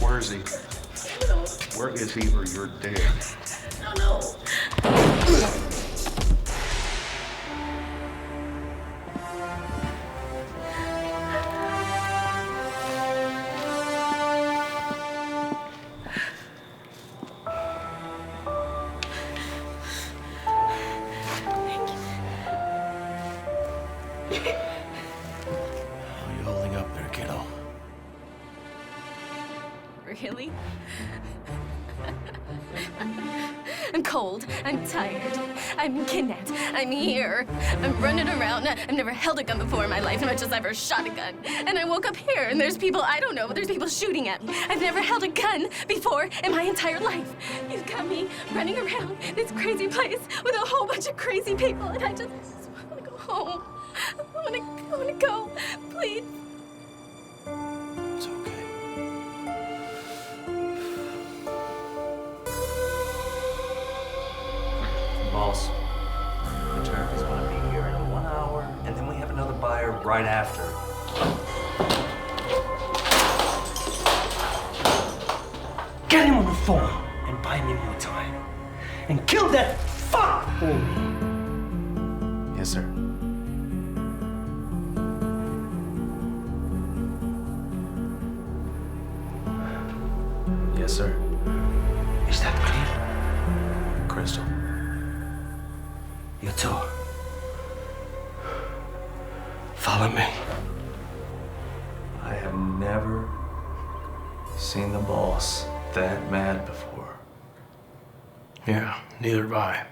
Where is he? Where is he or you're dead? No. How are you holding up there, kiddo? Really? I'm cold. I'm tired. I'm kidnapped. I'm here. I'm running around. I've never held a gun before in my life, much as I've ever shot a gun. And I woke up here, and there's people I don't know, but there's people shooting at me. I've never held a gun before in my entire life. You've got me running around this crazy place with a whole bunch of crazy people, and I just want to go home. I want to go. Please. It's okay. Boss, the turf is going to be here in 1 hour, and then we have another buyer right after. Get him on the phone and buy me more time. And kill that fuck for me. Yes, sir. Yes, sir. Is that clear? Crystal. You too. Follow me. I have never seen the boss that mad before. Yeah, neither have I.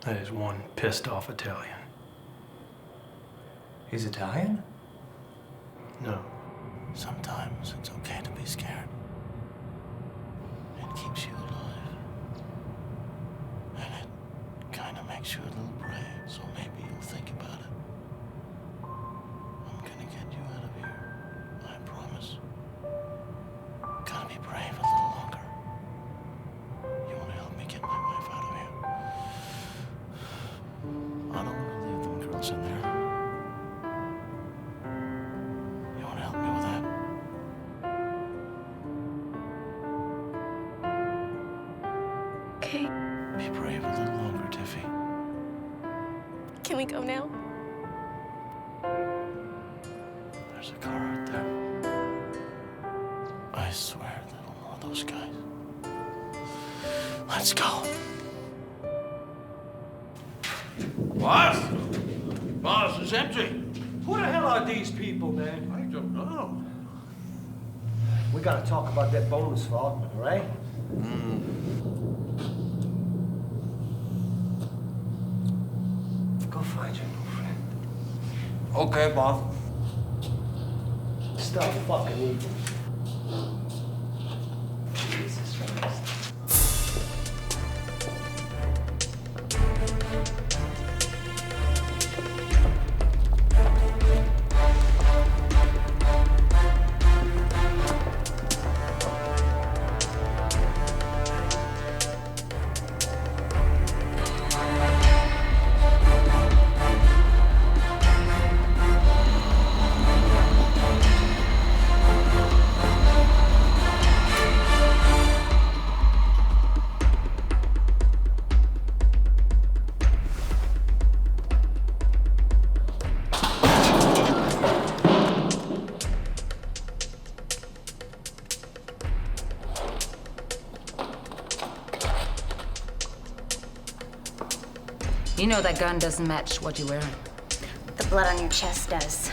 That is one pissed off Italian. He's Italian? No. Sometimes it's okay to be scared. It keeps you alive. And it kind of makes you a little brave, so maybe you'll think about it. I'm gonna get you out of here. I promise. Gotta be brave a little longer. You wanna help me get my wife out of here? I don't wanna leave them girls in there. You wanna help me with that? Okay. Be brave a little longer, Tiffy. Can we go now? There's a car out there. I swear they're one of those guys. Let's go. Boss? Boss, it's empty. Who the hell are these people, man? I don't know. We gotta talk about that bonus for Altman, right? Go find your new friend. Okay, boss. Stop fucking evil. Jesus Christ. You know that gun doesn't match what you're wearing. The blood on your chest does.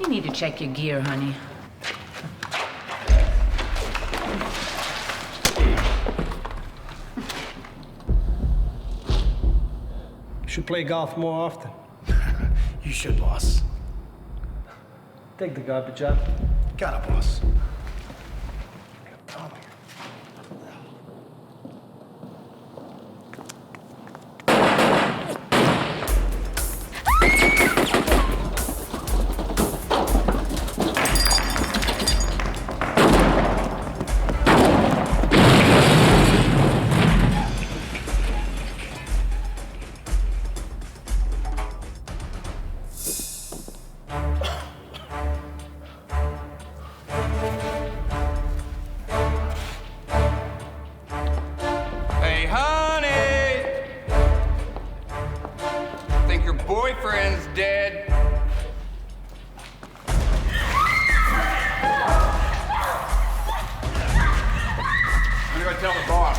You need to check your gear, honey. You should play golf more often. You should, boss. Take the garbage out. Got it, boss. Hey, honey! Think your boyfriend's dead? I'm gonna go tell the boss.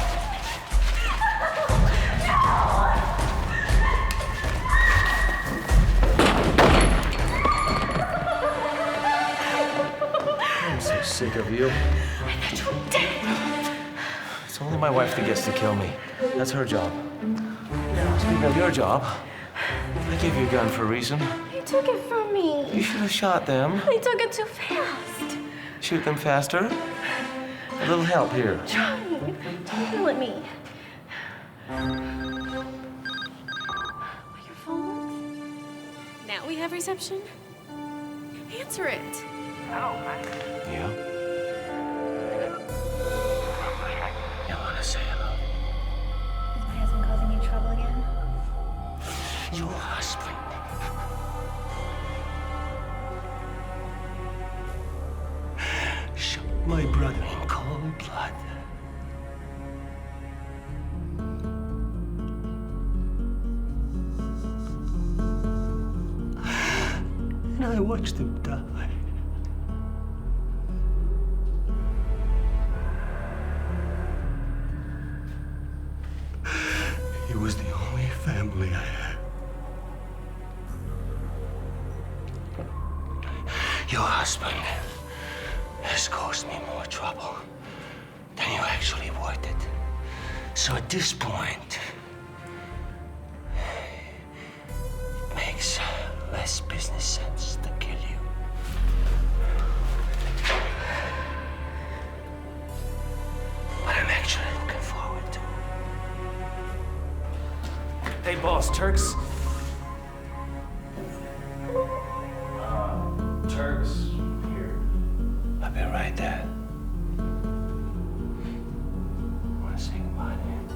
I'm so sick of you. It's only my wife that gets to kill me. That's her job. Speaking of your job, I gave you a gun for a reason. You took it from me. You should have shot them. I took it too fast. Shoot them faster. A little help here. Trying. Don't let me. Your phone works? Now we have reception? Answer it. Hello, man. Yeah? You want to say hello? Is my husband causing you trouble again? Your husband. Shot my brother in cold blood. And I watched him die. He was the only family I had. Your husband has caused me more trouble than you actually wanted. So at this point, it makes less business sense to kill you. But I'm actually looking forward to it. Hey, boss, Turks. Turks, here. I'll be right there. Want to say goodbye to him?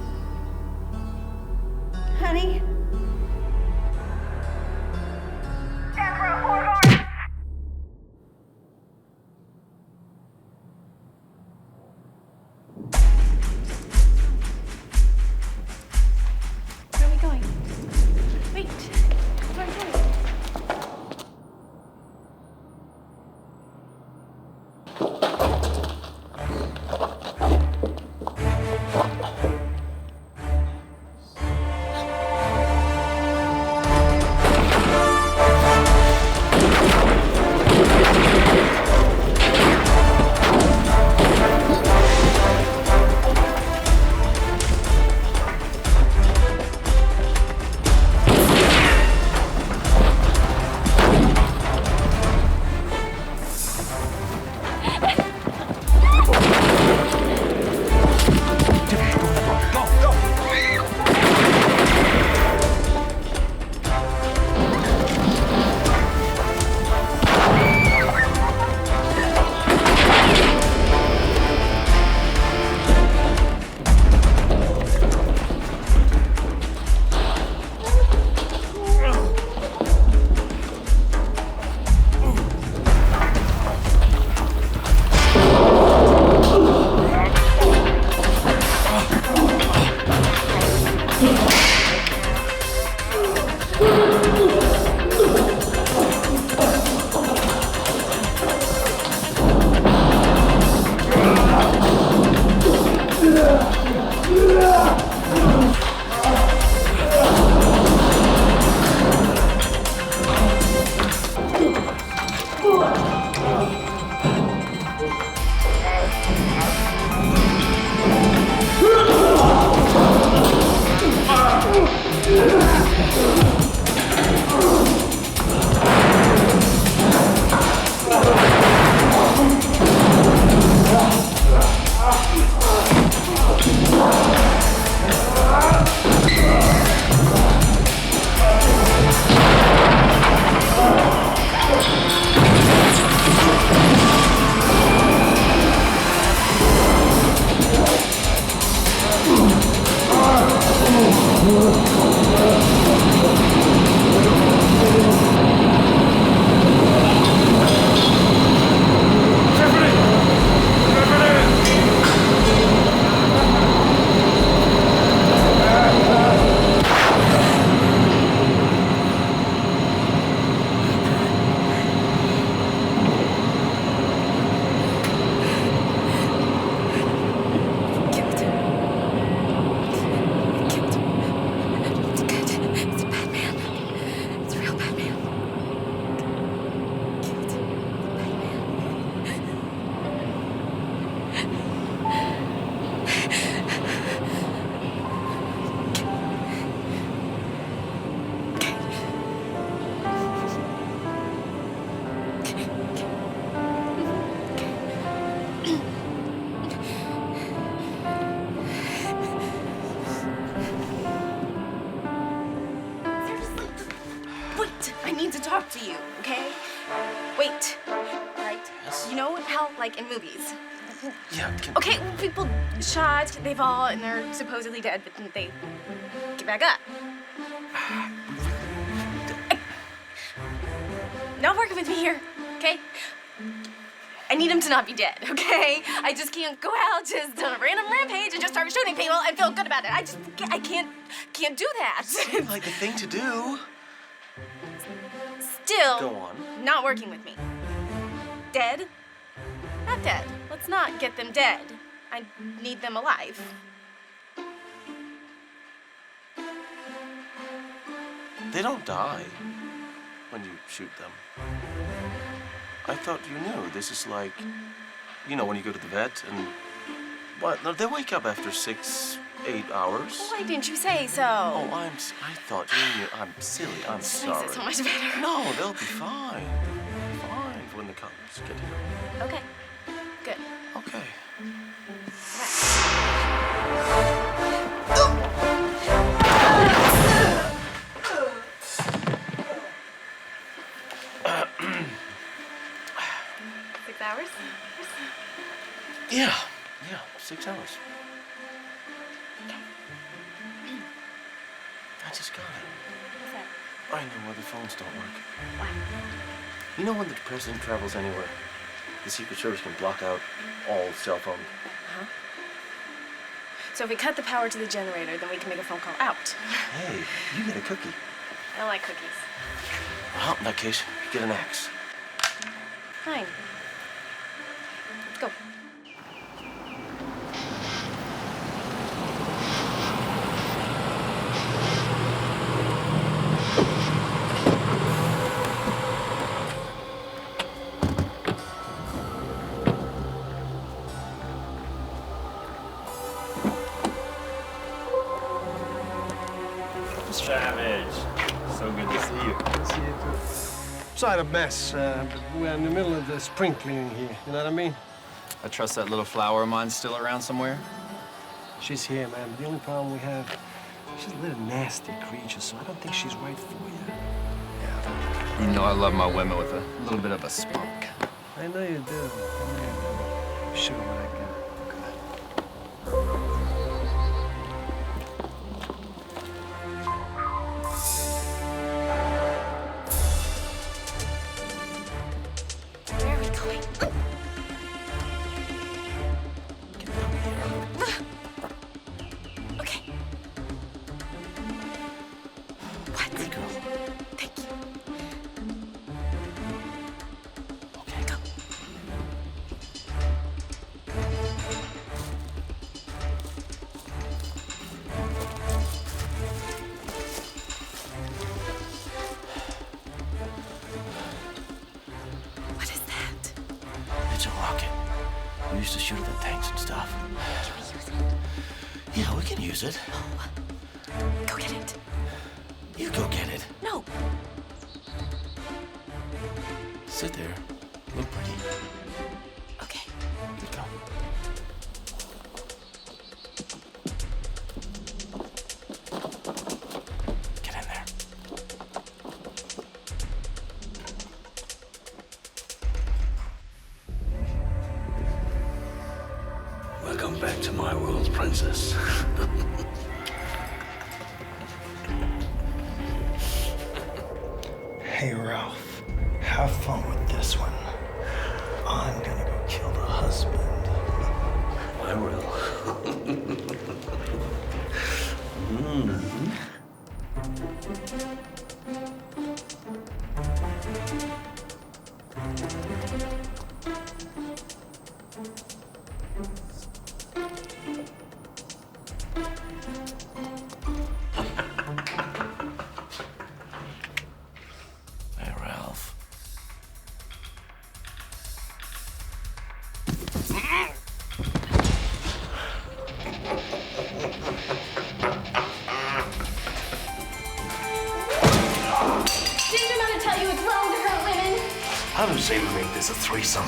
Honey? Where are we going? talk to you, okay? Wait. Right? Yes? You know how, like, in movies? Yeah, Okay, well, people shot, they fall, and they're supposedly dead, but then they get back up. Not working with me here, okay? I need him to not be dead, okay? I just can't go out just on a random rampage and just start shooting people and feel good about it. I can't do that. Seemed like the thing to do. Still, Go on. Not working with me. Dead? Not dead. Let's not get them dead. I need them alive. They don't die when you shoot them. I thought you knew. This is like, you know, when you go to the vet and what? No, they wake up after 6, 8 hours. Why didn't you say so? Oh, I thought you knew. I'm silly. I'm sorry. Makes it so much better. No, they'll be fine. They'll be fine when the cops get here. Okay. Good. Okay. Hours? Yeah, 6 hours. I just got it. What's that? I know why the phones don't work. Why? You know when the president travels anywhere, the Secret Service can block out all cell phones. Uh-huh. So if we cut the power to the generator, then we can make a phone call out. Hey, you get a cookie. I don't like cookies. Well, in that case, you get an axe. Fine. Let's go. Savage. So good to see you. Good to see you too. Sorry, a mess, but we're in the middle of the spring cleaning here. You know what I mean? I trust that little flower of mine's still around somewhere. She's here, man. But the only problem we have, she's a little nasty creature, so I don't think she's right for you. Yeah. You know I love my women with a little bit of a spunk. I know you do. Show her what I got. It's a rocket. We used to shoot at the tanks and stuff. Can we use it? Yeah, we can use it. Go get it. You go get it. No. Sit there. Look pretty. Okay. Good go. Get in there. Welcome back to my world, princess. Hey, Ralph, have fun with this one. I'm gonna go kill the husband. I will. Hey, Ralph. Didn't your mother tell you it's wrong to hurt women? I would say we make this a threesome.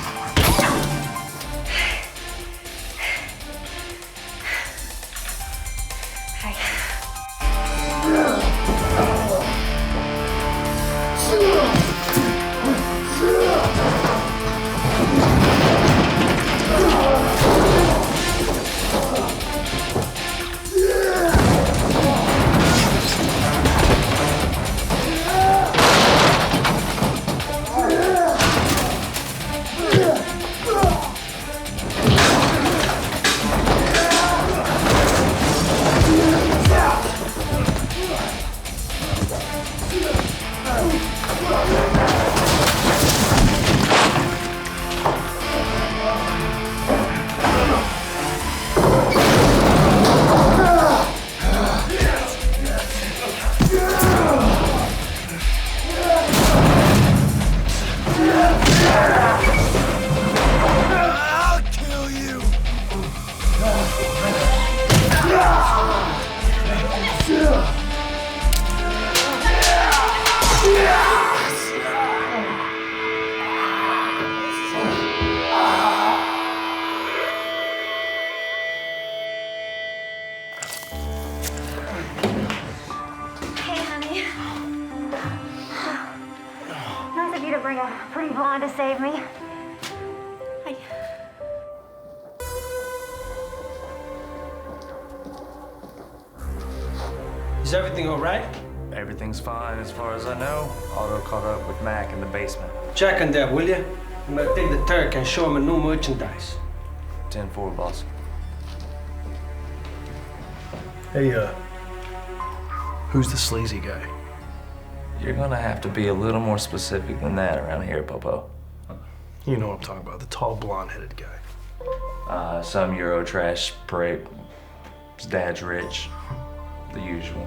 I'll kill you! Hey, honey. Nice of you to bring a pretty blonde to save me. Is everything all right? Everything's fine as far as I know. Otto caught up with Mac in the basement. Check on that, will you? I'm gonna take the Turk and show him a new merchandise. 10-4, boss. Hey, who's the sleazy guy? You're gonna have to be a little more specific than that around here, Popo. You know what I'm talking about, the tall, blonde-headed guy. Some Eurotrash prick. His dad's rich. The usual.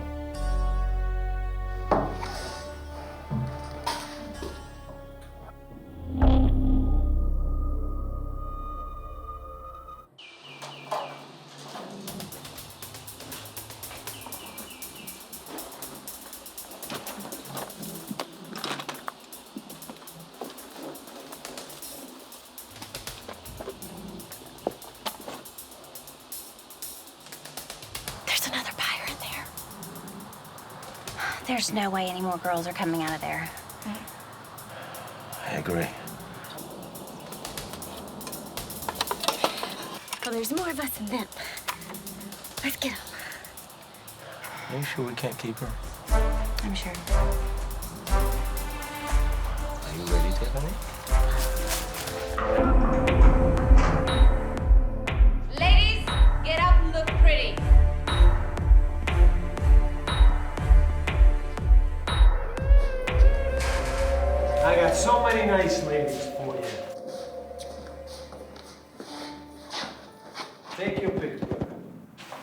There's another buyer in there. There's no way any more girls are coming out of there. I agree. Well, there's more of us than them. Let's get them. Are you sure we can't keep her? I'm sure. Are you ready to, honey? Ladies, get up and look pretty. I got so many nice ladies for you. Take your pick.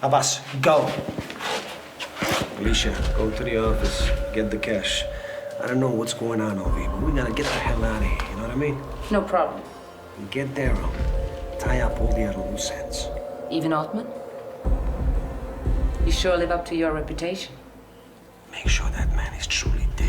Abbas, go. Alicia, go to the office, get the cash. I don't know what's going on over here, but we gotta get the hell out of here, you know what I mean? No problem. and get Darryl. Tie up all the other loose ends. Even Altman? You sure live up to your reputation? Make sure that man is truly dead.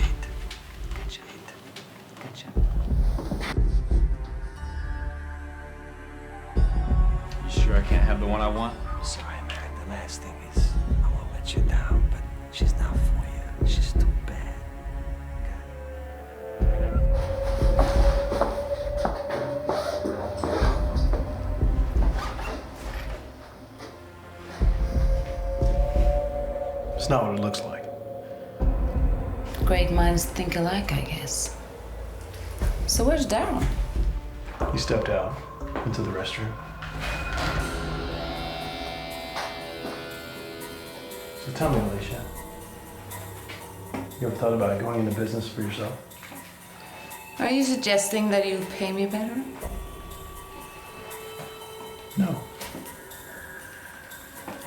You sure I can't have the one I want? Sorry, man. The last thing is, I won't let you down, but she's not for you. She's too bad. It's not what it looks like. Great minds think alike, I guess. So where's Darryl? He stepped out into the restroom. So tell me, Alicia, you ever thought about going into business for yourself? Are you suggesting that you pay me better? No.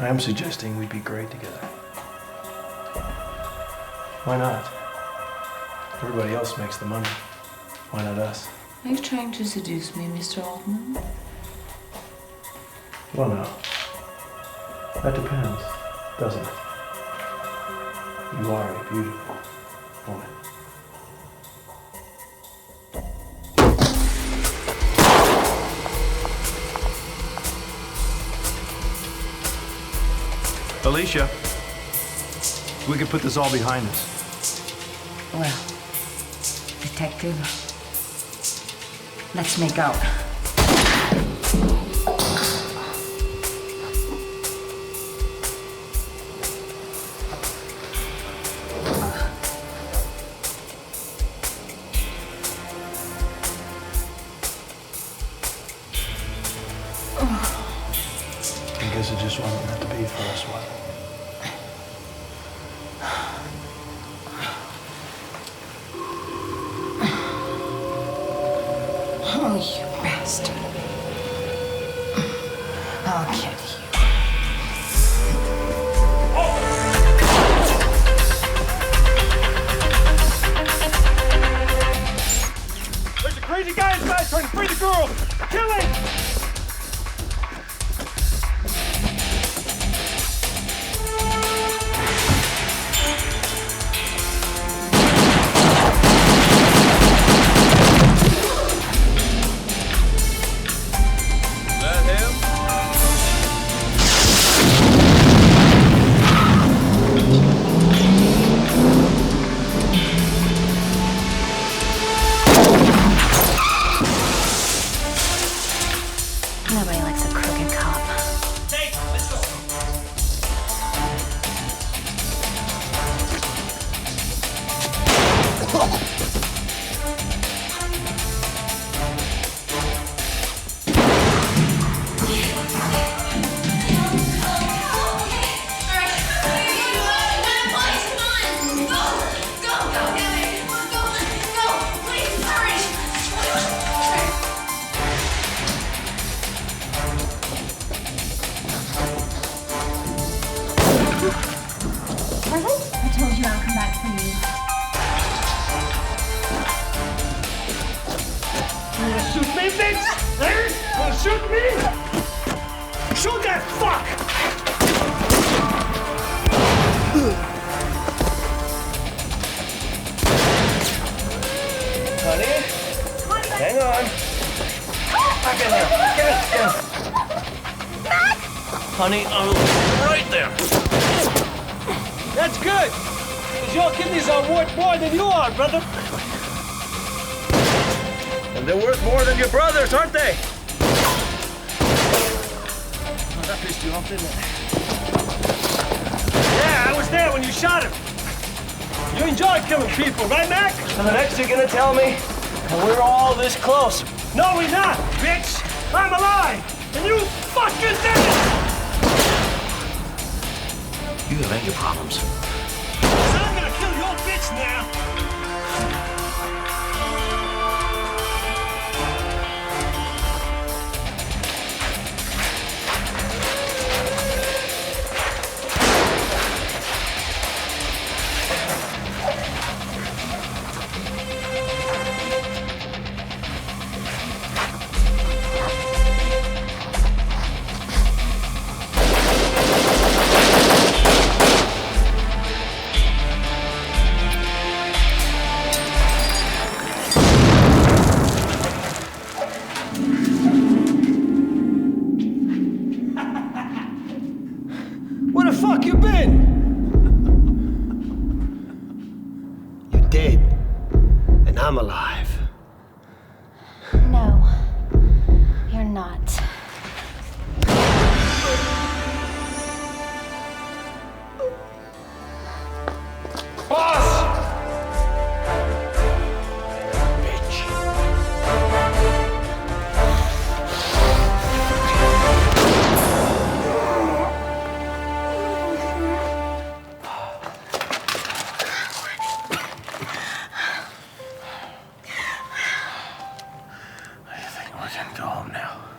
I am suggesting we'd be great together. Why not? Everybody else makes the money. Why not us? Are you trying to seduce me, Mr. Altman? Well, no. That depends, doesn't it? You are a beautiful woman. Alicia, we could put this all behind us. Well, detective, let's make out. I guess it just wasn't meant to be for us, was it? Oh, you bastard. I'll get you. There's a crazy guy inside trying to free the girl! Kill him! Nobody likes a crooked cop. Hey, let's go. I told you I'll come back for you. You wanna shoot me, bitch? Hey? You wanna shoot me? Shoot that fuck! Honey? Hang on. Back in there. Get it. Honey, I'm right there. That's good, because your kidneys are worth more than you are, brother. And they're worth more than your brothers, aren't they? Oh, that pissed you off, didn't it? Yeah, I was there when you shot him. You enjoy killing people, right, Mac? And the next you're gonna tell me we're all this close. No, we're not, bitch. I'm alive, and you fucking dead. You have anger problems. So I'm gonna kill your bitch now. home now.